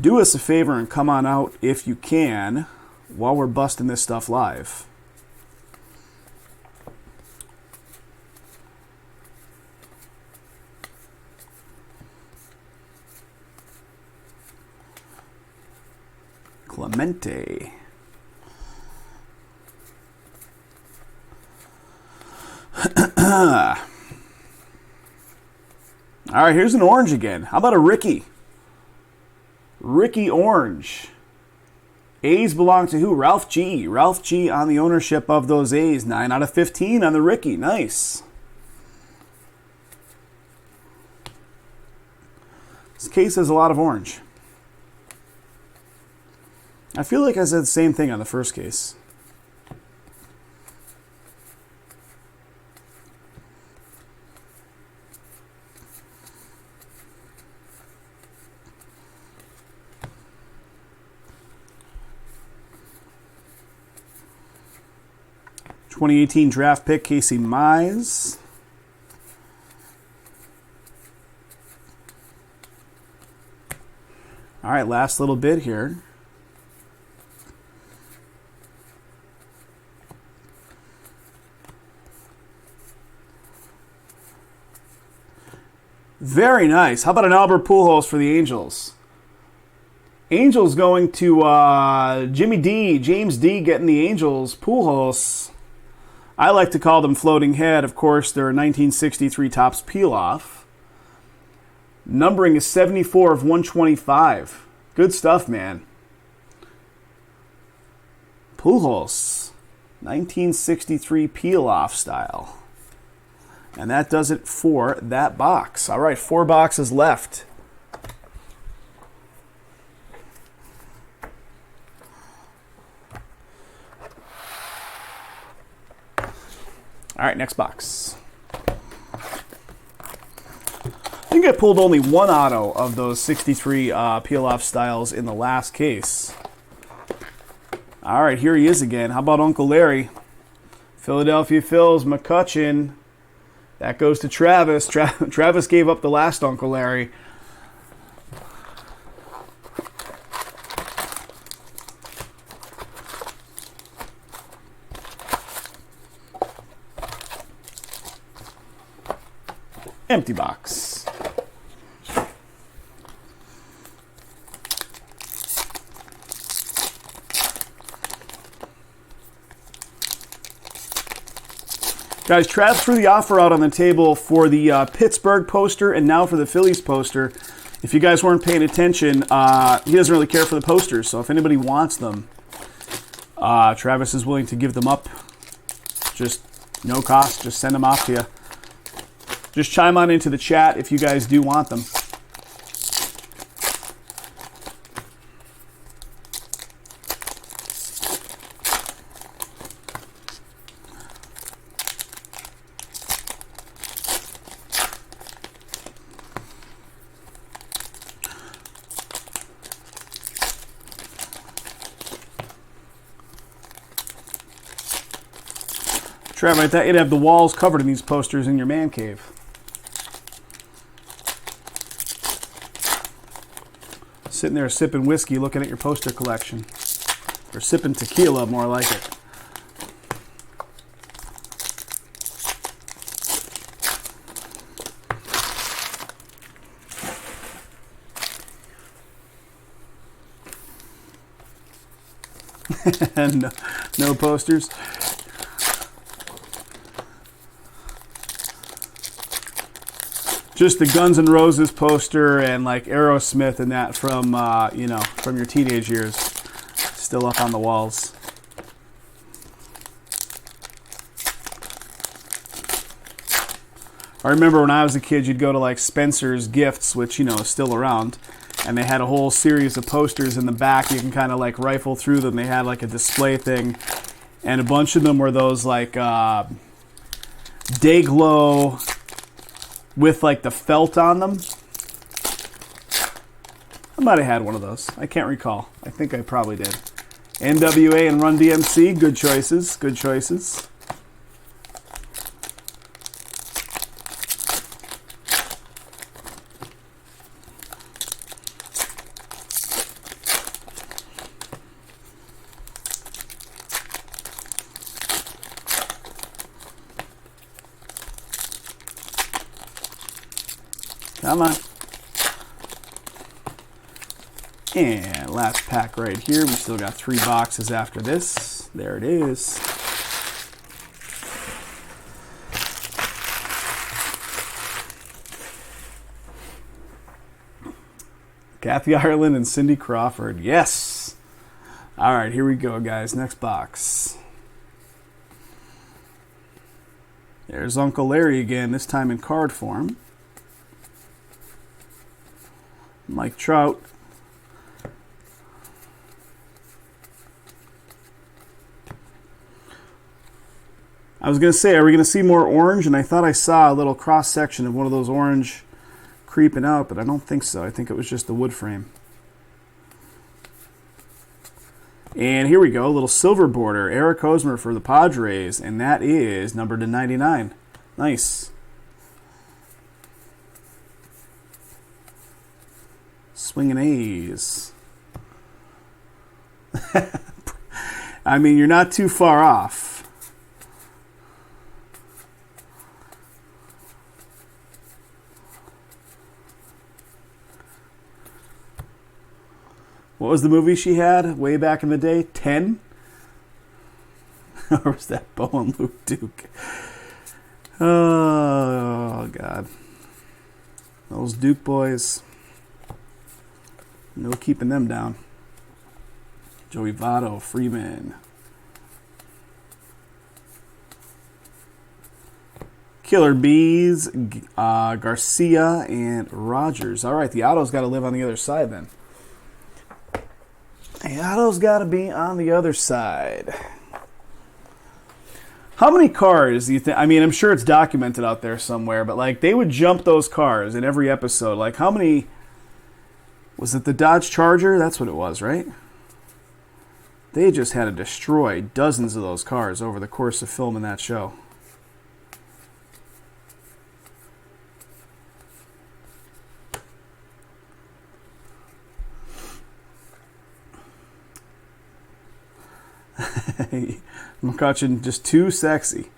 do us a favor and come on out if you can while we're busting this stuff live. Clemente. All right, here's an orange again. How about a Ricky? Ricky Orange. A's belong to who? Ralph G. Ralph G on the ownership of those A's. 9 out of 15 on the Ricky. Nice. This case has a lot of orange. I feel like I said the same thing on the first case. '18 draft pick, Casey Mize. All right, last little bit here. Very nice. How about an Albert Pujols for the Angels? Angels going to Jimmy D, James D getting the Angels. Pujols. I like to call them floating head. Of course, they're a 1963 Topps peel-off. Numbering is 74 of 125. Good stuff, man. Pujols. 1963 peel-off style. And that does it for that box. All right, 4 boxes left. All right, next box. I think I pulled only one auto of those 63 peel-off styles in the last case. All right, here he is again. How about Uncle Larry? Philadelphia Phils, McCutchen. That goes to Travis. Travis gave up the last Uncle Larry. Empty box. Guys, Trav threw the offer out on the table for the Pittsburgh poster and now for the Phillies poster. If you guys weren't paying attention, he doesn't really care for the posters, so if anybody wants them, Travis is willing to give them up. Just no cost, just send them off to you. Just chime on into the chat if you guys do want them. Trav, I thought you'd have the walls covered in these posters in your man cave. Sitting there sipping whiskey, looking at your poster collection. Or sipping tequila, more like it. No posters. Just the Guns N' Roses poster and like Aerosmith and that from from your teenage years, still up on the walls. I remember when I was a kid, you'd go to like Spencer's Gifts, which is still around, and they had a whole series of posters in the back. You can kind of like rifle through them. They had like a display thing, and a bunch of them were those like Dayglow with like the felt on them. I might have had one of those. I can't recall. I think I probably did. NWA and Run DMC, good choices, good choices. Come on. And last pack right here. We still got 3 boxes after this. There it is. Kathy Ireland and Cindy Crawford. Yes. All right, here we go, guys. Next box. There's Uncle Larry again, this time in card form. Mike Trout. I was going to say, are we going to see more orange? And I thought I saw a little cross-section of one of those orange creeping out, but I don't think so. I think it was just the wood frame. And here we go, a little silver border. Eric Hosmer for the Padres, and that is numbered to 99. Nice. Swinging A's. I mean, you're not too far off. What was the movie she had way back in the day? 10? Or was that Bo and Luke Duke? Oh, God. Those Duke boys. No keeping them down. Joey Votto, Freeman. Killer Bees, Garcia, and Rogers. All right, the auto's got to live on the other side then. The auto's got to be on the other side. How many cars do you think? I mean, I'm sure it's documented out there somewhere, but like they would jump those cars in every episode. Like how many? Was it the Dodge Charger? That's what it was, right? They just had to destroy dozens of those cars over the course of filming that show. McCutcheon just too sexy.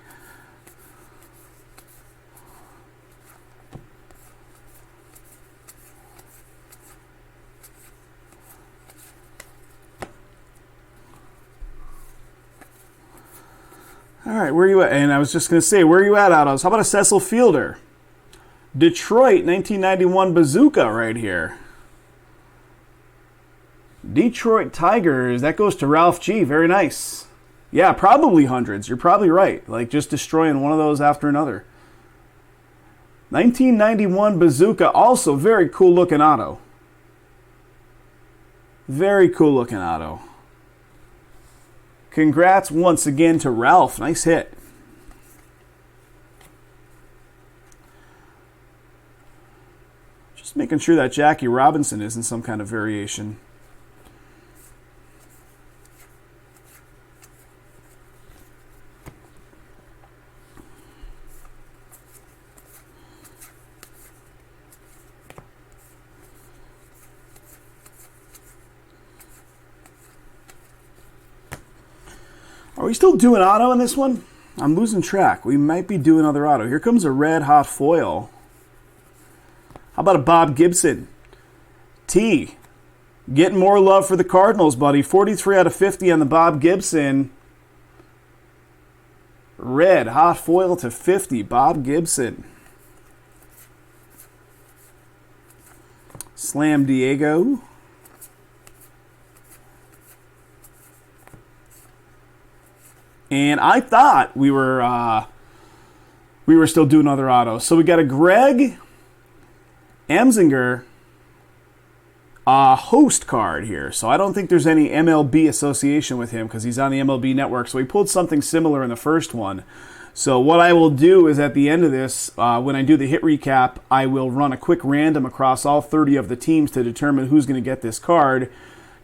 All right, where are you at? And I was just going to say, where are you at, Autos? How about a Cecil Fielder? Detroit, 1991 Bazooka right here. Detroit Tigers, that goes to Ralph G. Very nice. Yeah, probably hundreds. You're probably right. Like just destroying one of those after another. 1991 Bazooka, also very cool looking auto. Very cool looking auto. Congrats once again to Ralph. Nice hit. Just making sure that Jackie Robinson isn't some kind of variation. Are we still doing auto in this one? I'm losing track. We might be doing other auto. Here comes a red hot foil. How about a Bob Gibson? T. Getting more love for the Cardinals, buddy. 43 out of 50 on the Bob Gibson. Red hot foil to 50. Bob Gibson. Slam Diego. And I thought we were still doing other autos. So we got a Greg Amsinger host card here. So I don't think there's any MLB association with him because he's on the MLB network. So he pulled something similar in the first one. So what I will do is at the end of this, when I do the hit recap, I will run a quick random across all 30 of the teams to determine who's going to get this card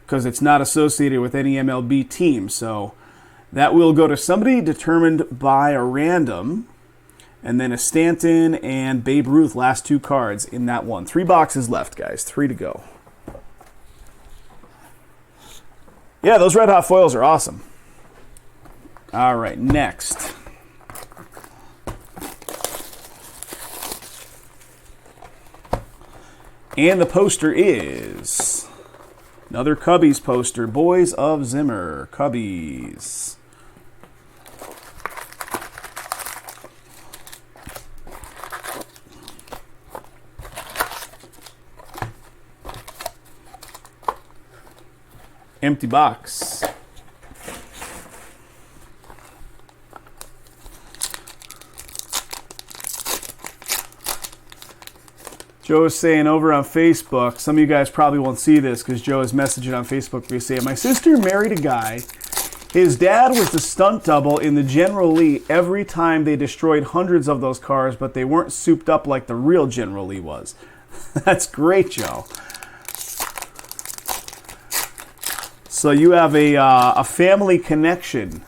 because it's not associated with any MLB team. So that will go to somebody determined by a random, and then a Stanton and Babe Ruth, last two cards in that one. 3 boxes left, guys. 3 to go. Yeah, those red hot foils are awesome. All right, next. And the poster is another Cubbies poster. Boys of Zimmer, Cubbies. Empty box. Joe is saying over on Facebook, some of you guys probably won't see this because Joe is messaging on Facebook. We say, my sister married a guy. His dad was the stunt double in the General Lee every time they destroyed hundreds of those cars, but they weren't souped up like the real General Lee was. That's great, Joe. So you have a family connection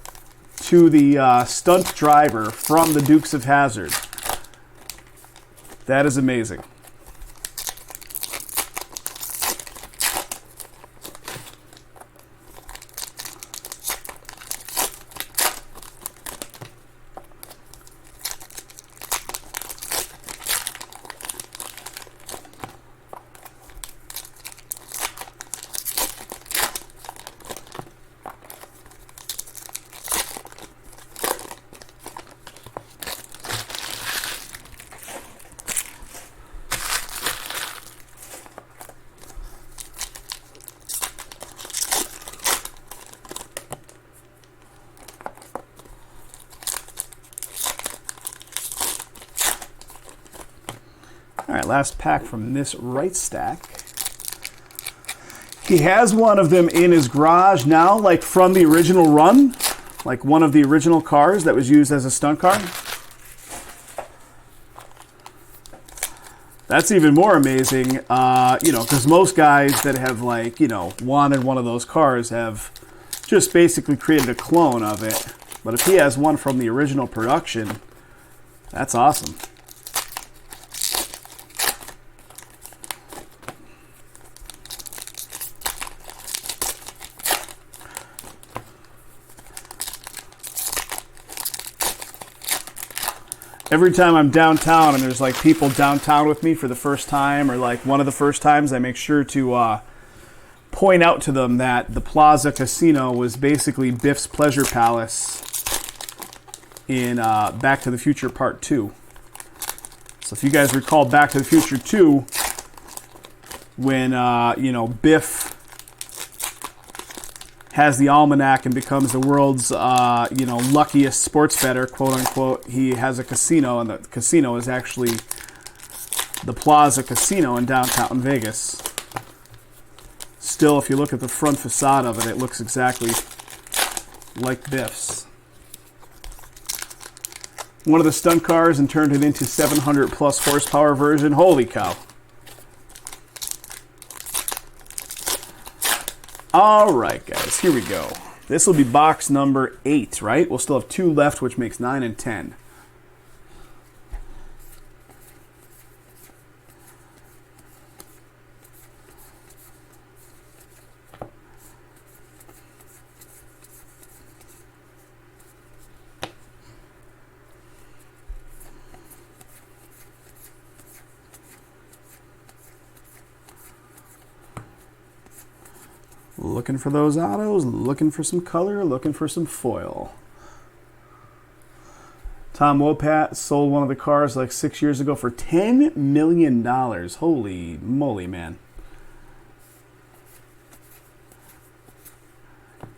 to the stunt driver from the Dukes of Hazzard. That is amazing. All right, last pack from this right stack. He has one of them in his garage now, like from the original run, like one of the original cars that was used as a stunt car. That's even more amazing, because most guys that have, wanted one of those cars have just basically created a clone of it. But if he has one from the original production, that's awesome. Every time I'm downtown and there's like people downtown with me for the first time or like one of the first times, I make sure to point out to them that the Plaza Casino was basically Biff's Pleasure Palace in Back to the Future Part 2. So if you guys recall Back to the Future 2, when, Biff has the almanac and becomes the world's, luckiest sports bettor, quote unquote. He has a casino, and the casino is actually the Plaza Casino in downtown Vegas. Still, if you look at the front facade of it, it looks exactly like Biff's. One of the stunt cars and turned it into 700 plus horsepower version. Holy cow. All right, guys, here we go. This will be box number 8, right? We'll still have 2 left, which makes 9 and 10. Looking for those autos, looking for some color, looking for some foil. Tom Wopat sold one of the cars like 6 years ago for $10 million. Holy moly, man.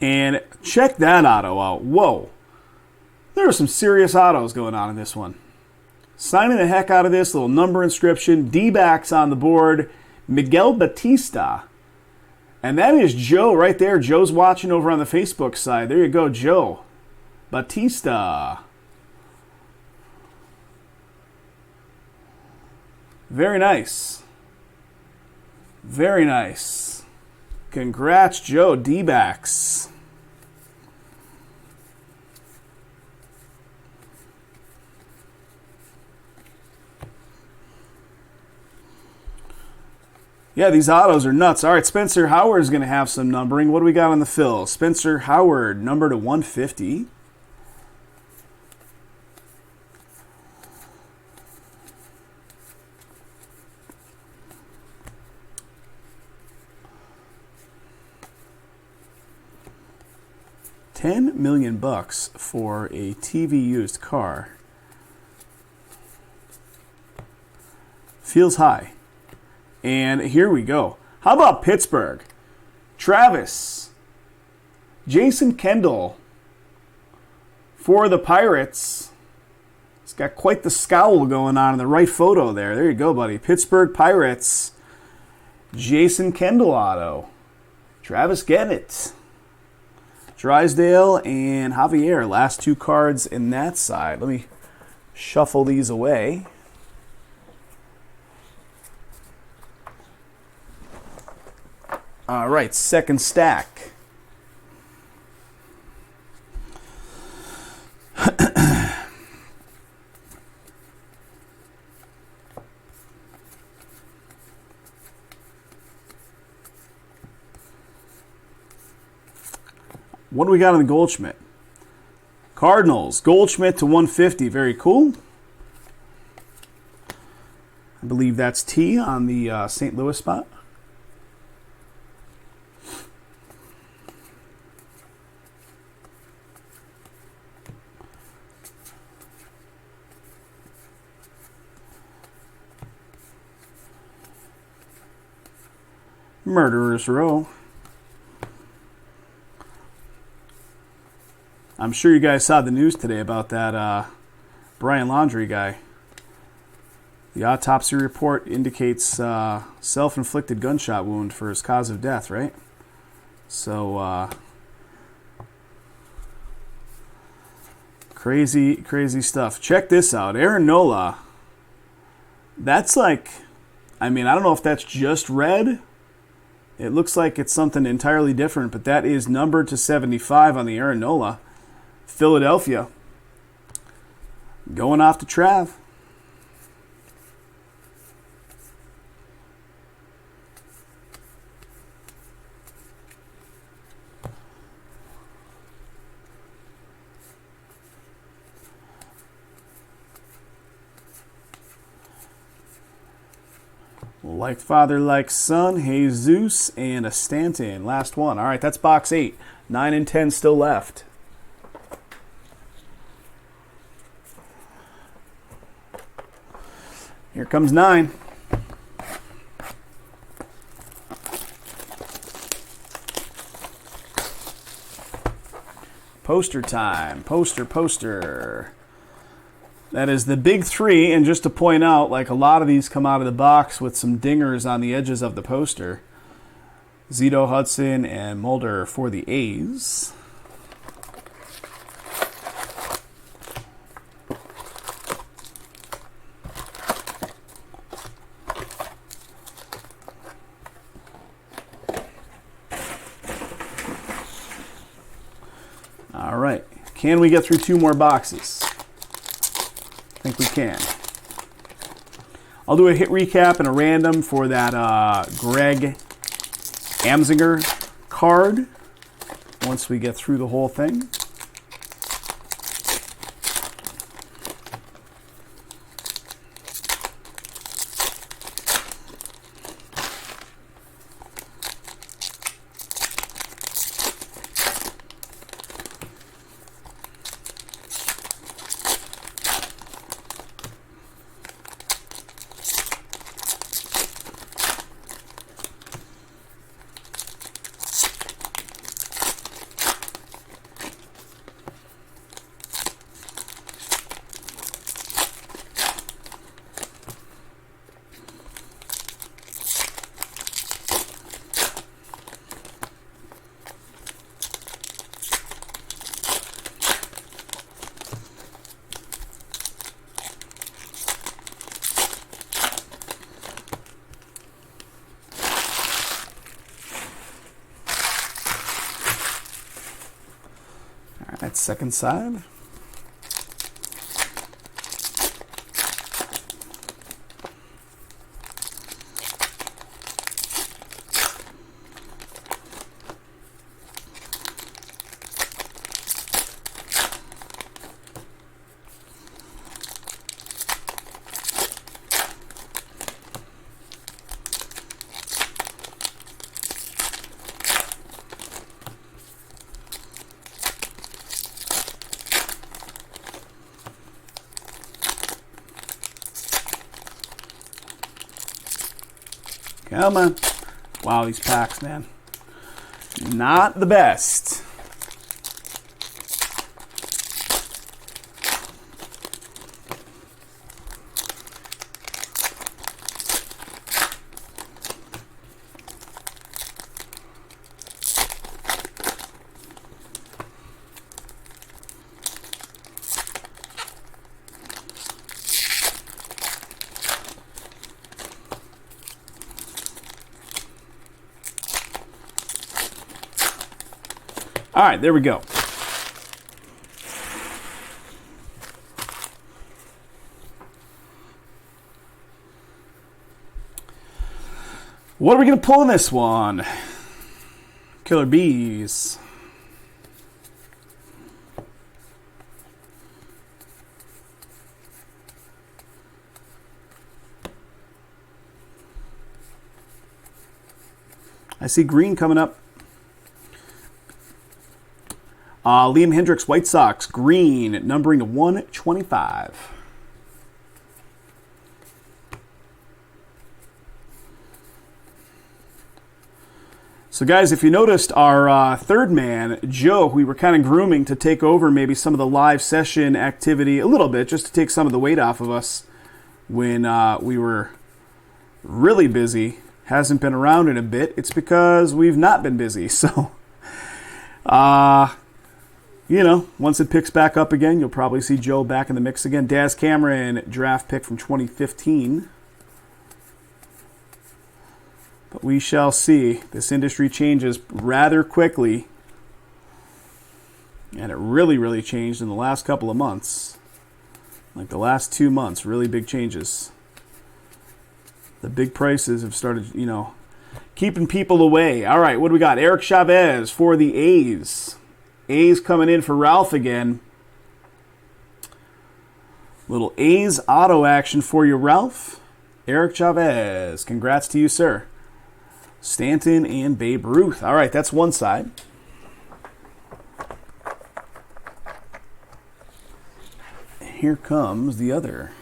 And check that auto out. Whoa. There are some serious autos going on in this one. Signing the heck out of this, little number inscription, D-backs on the board, Miguel Batista. And that is Joe right there. Joe's watching over on the Facebook side. There you go, Joe. Batista. Very nice. Very nice. Congrats, Joe. D-backs. Yeah, these autos are nuts. All right, Spencer Howard is going to have some numbering. What do we got on the fill? Spencer Howard, number to 150. $10 million for a TV used car. Feels high. And here we go. How about Pittsburgh? Travis. Jason Kendall for the Pirates. He's got quite the scowl going on in the right photo there. There you go, buddy. Pittsburgh Pirates. Jason Kendall auto. Travis getting it. Drysdale and Javier. Last 2 cards in that side. Let me shuffle these away. All right, second stack. What do we got on the Goldschmidt? Cardinals, Goldschmidt to 150. Very cool. I believe that's T on the St. Louis spot. Murderers Row. I'm sure you guys saw the news today about that Brian Laundrie guy. The autopsy report indicates self-inflicted gunshot wound for his cause of death, right? So, crazy, crazy stuff. Check this out. Aaron Nola. That's like, I mean, I don't know if that's just red. It looks like it's something entirely different, but that is numbered to 75 on the Aaron Nola. Philadelphia. Going off to Trav. Like father, like son, Jesus, and a Stanton. Last one. All right, that's box 8. 9 and 10 still left. Here comes 9. Poster time. Poster. That is the big 3, and just to point out, like a lot of these come out of the box with some dingers on the edges of the poster. Zito, Hudson, and Mulder for the A's. All right, can we get through 2 more boxes? I think we can. I'll do a hit recap and a random for that Greg Amsinger card once we get through the whole thing. All right, second side. Come on. Wow, these packs, man. Not the best. All right, there we go. What are we going to pull in this one? Killer Bees. I see green coming up. Liam Hendricks, White Sox, green, numbering to 125. So guys, if you noticed, our third man, Joe, we were kind of grooming to take over maybe some of the live session activity a little bit, just to take some of the weight off of us. when we were really busy hasn't been around in a bit. It's because we've not been busy. So, once it picks back up again, you'll probably see Joe back in the mix again. Daz Cameron, draft pick from 2015. But we shall see. This industry changes rather quickly. And it really, really changed in the last couple of months. Like the last 2 months, really big changes. The big prices have started, keeping people away. All right, what do we got? Eric Chavez for the A's. A's coming in for Ralph again. Little A's auto action for you, Ralph. Eric Chavez. Congrats to you, sir. Stanton and Babe Ruth. All right, that's one side. Here comes the other.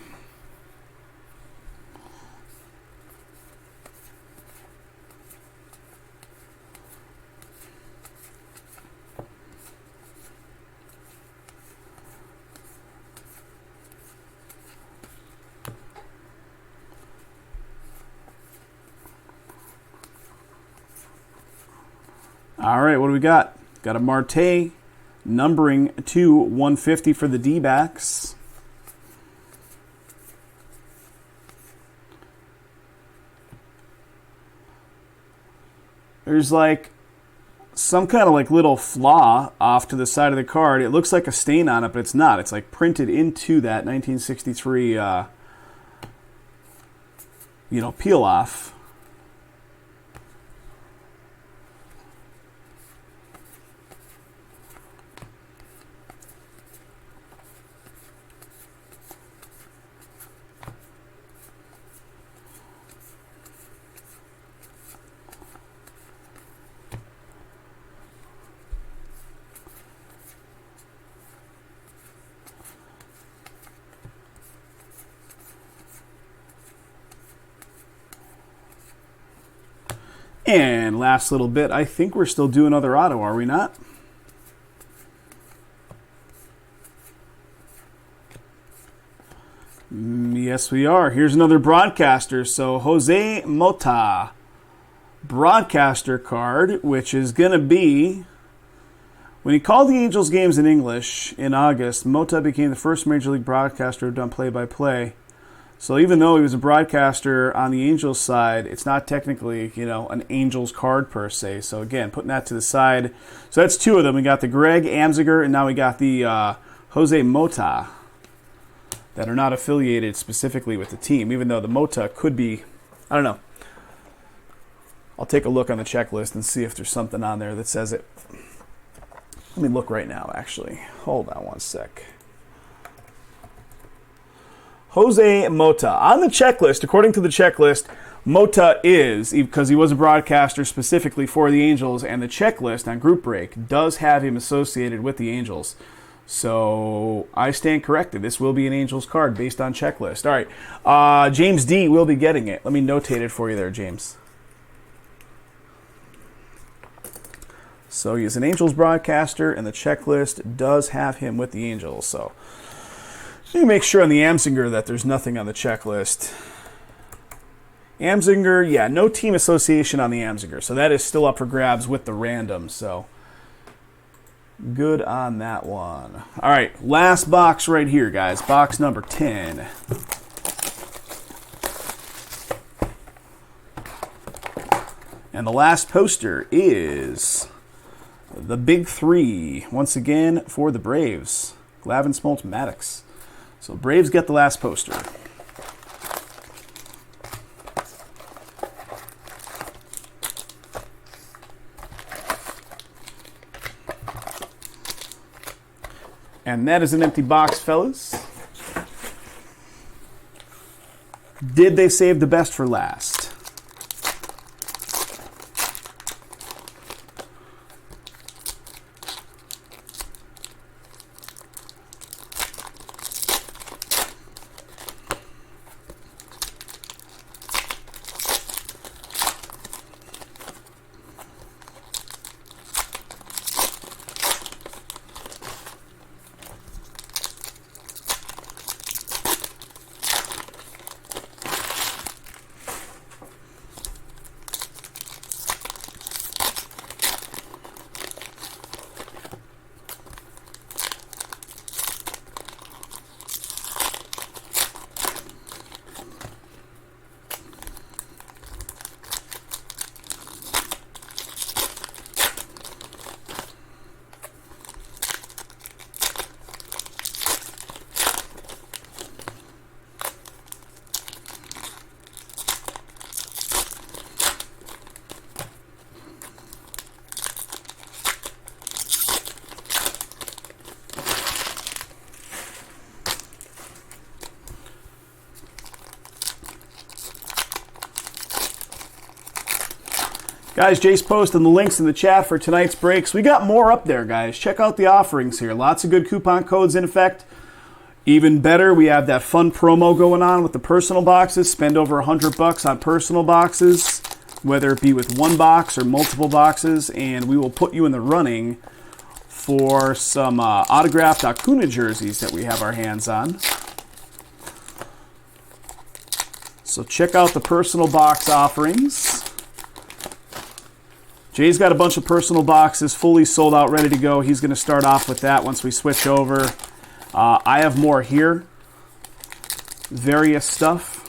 All right, what do we got? Got a Marte, numbering to 150 for the D-backs. There's like some kind of like little flaw off to the side of the card. It looks like a stain on it, but it's not. It's like printed into that 1963, peel off. And last little bit, I think we're still doing another auto, are we not? Yes, we are. Here's another broadcaster. So Jose Mota, broadcaster card, which is going to be... When he called the Angels games in English in August, Mota became the first Major League broadcaster to have done play-by-play. So even though he was a broadcaster on the Angels side, it's not technically, an Angels card per se. So again, putting that to the side. So that's two of them. We got the Greg Amsinger, and now we got the Jose Mota that are not affiliated specifically with the team, even though the Mota could be, I don't know. I'll take a look on the checklist and see if there's something on there that says it. Let me look right now, actually. Hold on one sec. Jose Mota. On the checklist, according to the checklist, Mota is, because he was a broadcaster specifically for the Angels, and the checklist on Group Break does have him associated with the Angels. So I stand corrected. This will be an Angels card based on checklist. All right. James D. will be getting it. Let me notate it for you there, James. So he's an Angels broadcaster, and the checklist does have him with the Angels. So let me make sure on the Amsinger that there's nothing on the checklist. Amsinger, yeah, no team association on the Amsinger. So that is still up for grabs with the random. So good on that one. All right, last box right here, guys. Box number 10. And the last poster is the Big Three, once again for the Braves. Glavine, Smoltz, Maddox. So Braves get the last poster. And that is an empty box, fellas. Did they save the best for last? Guys, Jace posted the links in the chat for tonight's breaks. We got more up there, guys. Check out the offerings here. Lots of good coupon codes in effect. Even better, we have that fun promo going on with the personal boxes. Spend over $100 on personal boxes, whether it be with one box or multiple boxes, and we will put you in the running for some autographed Acuna jerseys that we have our hands on. So check out the personal box offerings. Jay's got a bunch of personal boxes fully sold out, ready to go. He's going to start off with that once we switch over. I have more here. Various stuff.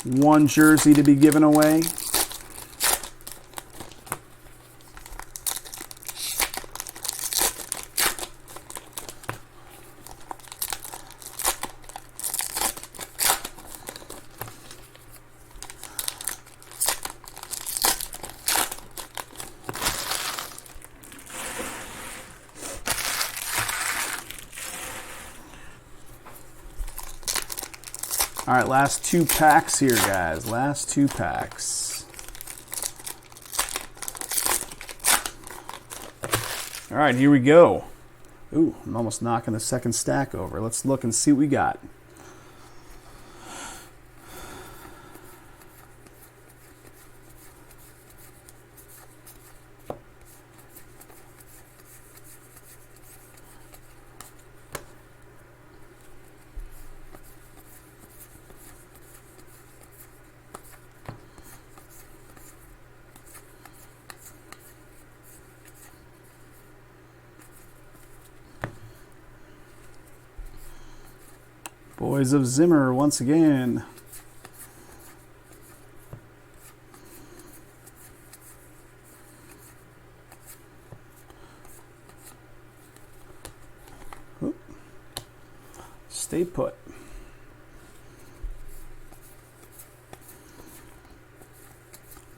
One jersey to be given away. All right, last 2 packs here, guys. Last 2 packs. All right, here we go. Ooh, I'm almost knocking the second stack over. Let's look and see what we got. Boys of Zimmer once again. Oop. Stay put.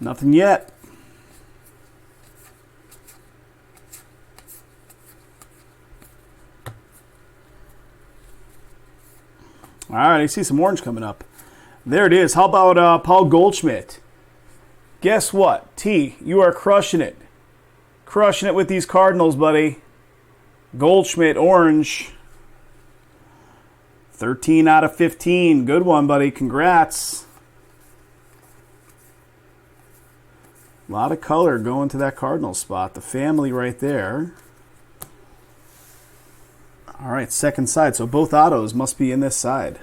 Nothing yet. All right, I see some orange coming up. There it is. How about Paul Goldschmidt? Guess what? T, you are crushing it. Crushing it with these Cardinals, buddy. Goldschmidt, orange. 13 out of 15. Good one, buddy. Congrats. A lot of color going to that Cardinals spot. The family right there. All right, second side. So both autos must be in this side.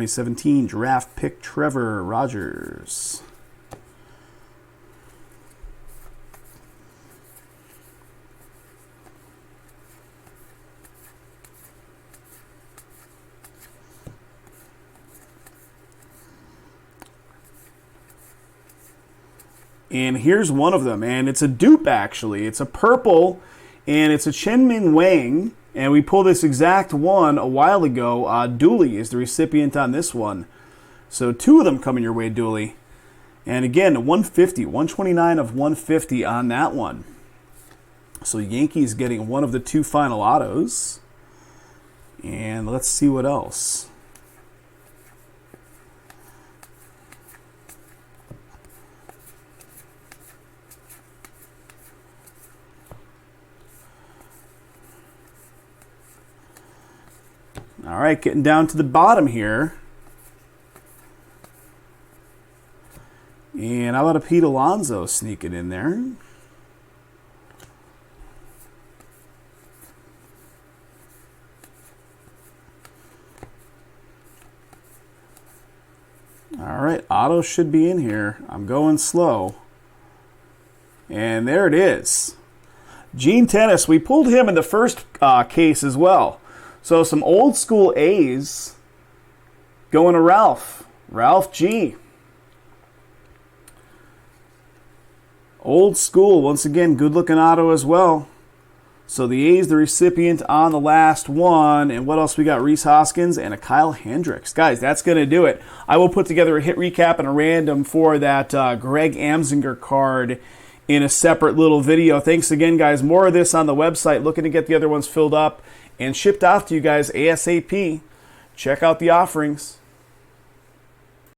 '17 draft pick Trevor Rogers. And here's one of them, and it's a dupe actually. It's a purple, and it's a Chen-Ming Wang, and we pulled this exact one a while ago. Dooley is the recipient on this one. So 2 of them coming your way, Dooley. And again, 150, 129 of 150 on that one. So Yankees getting one of the 2 final autos. And let's see what else. All right, getting down to the bottom here. And how about a Pete Alonso sneaking in there? All right, auto should be in here. I'm going slow. And there it is. Gene Tennis, we pulled him in the first case as well. So some old school A's going to Ralph. Ralph G. Old school. Once again, good looking auto as well. So the A's, the recipient on the last one. And what else we got? Rhys Hoskins and a Kyle Hendricks. Guys, that's going to do it. I will put together a hit recap and a random for that Greg Amsinger card in a separate little video. Thanks again, guys. More of this on the website. Looking to get the other ones filled up and shipped off to you guys ASAP. Check out the offerings.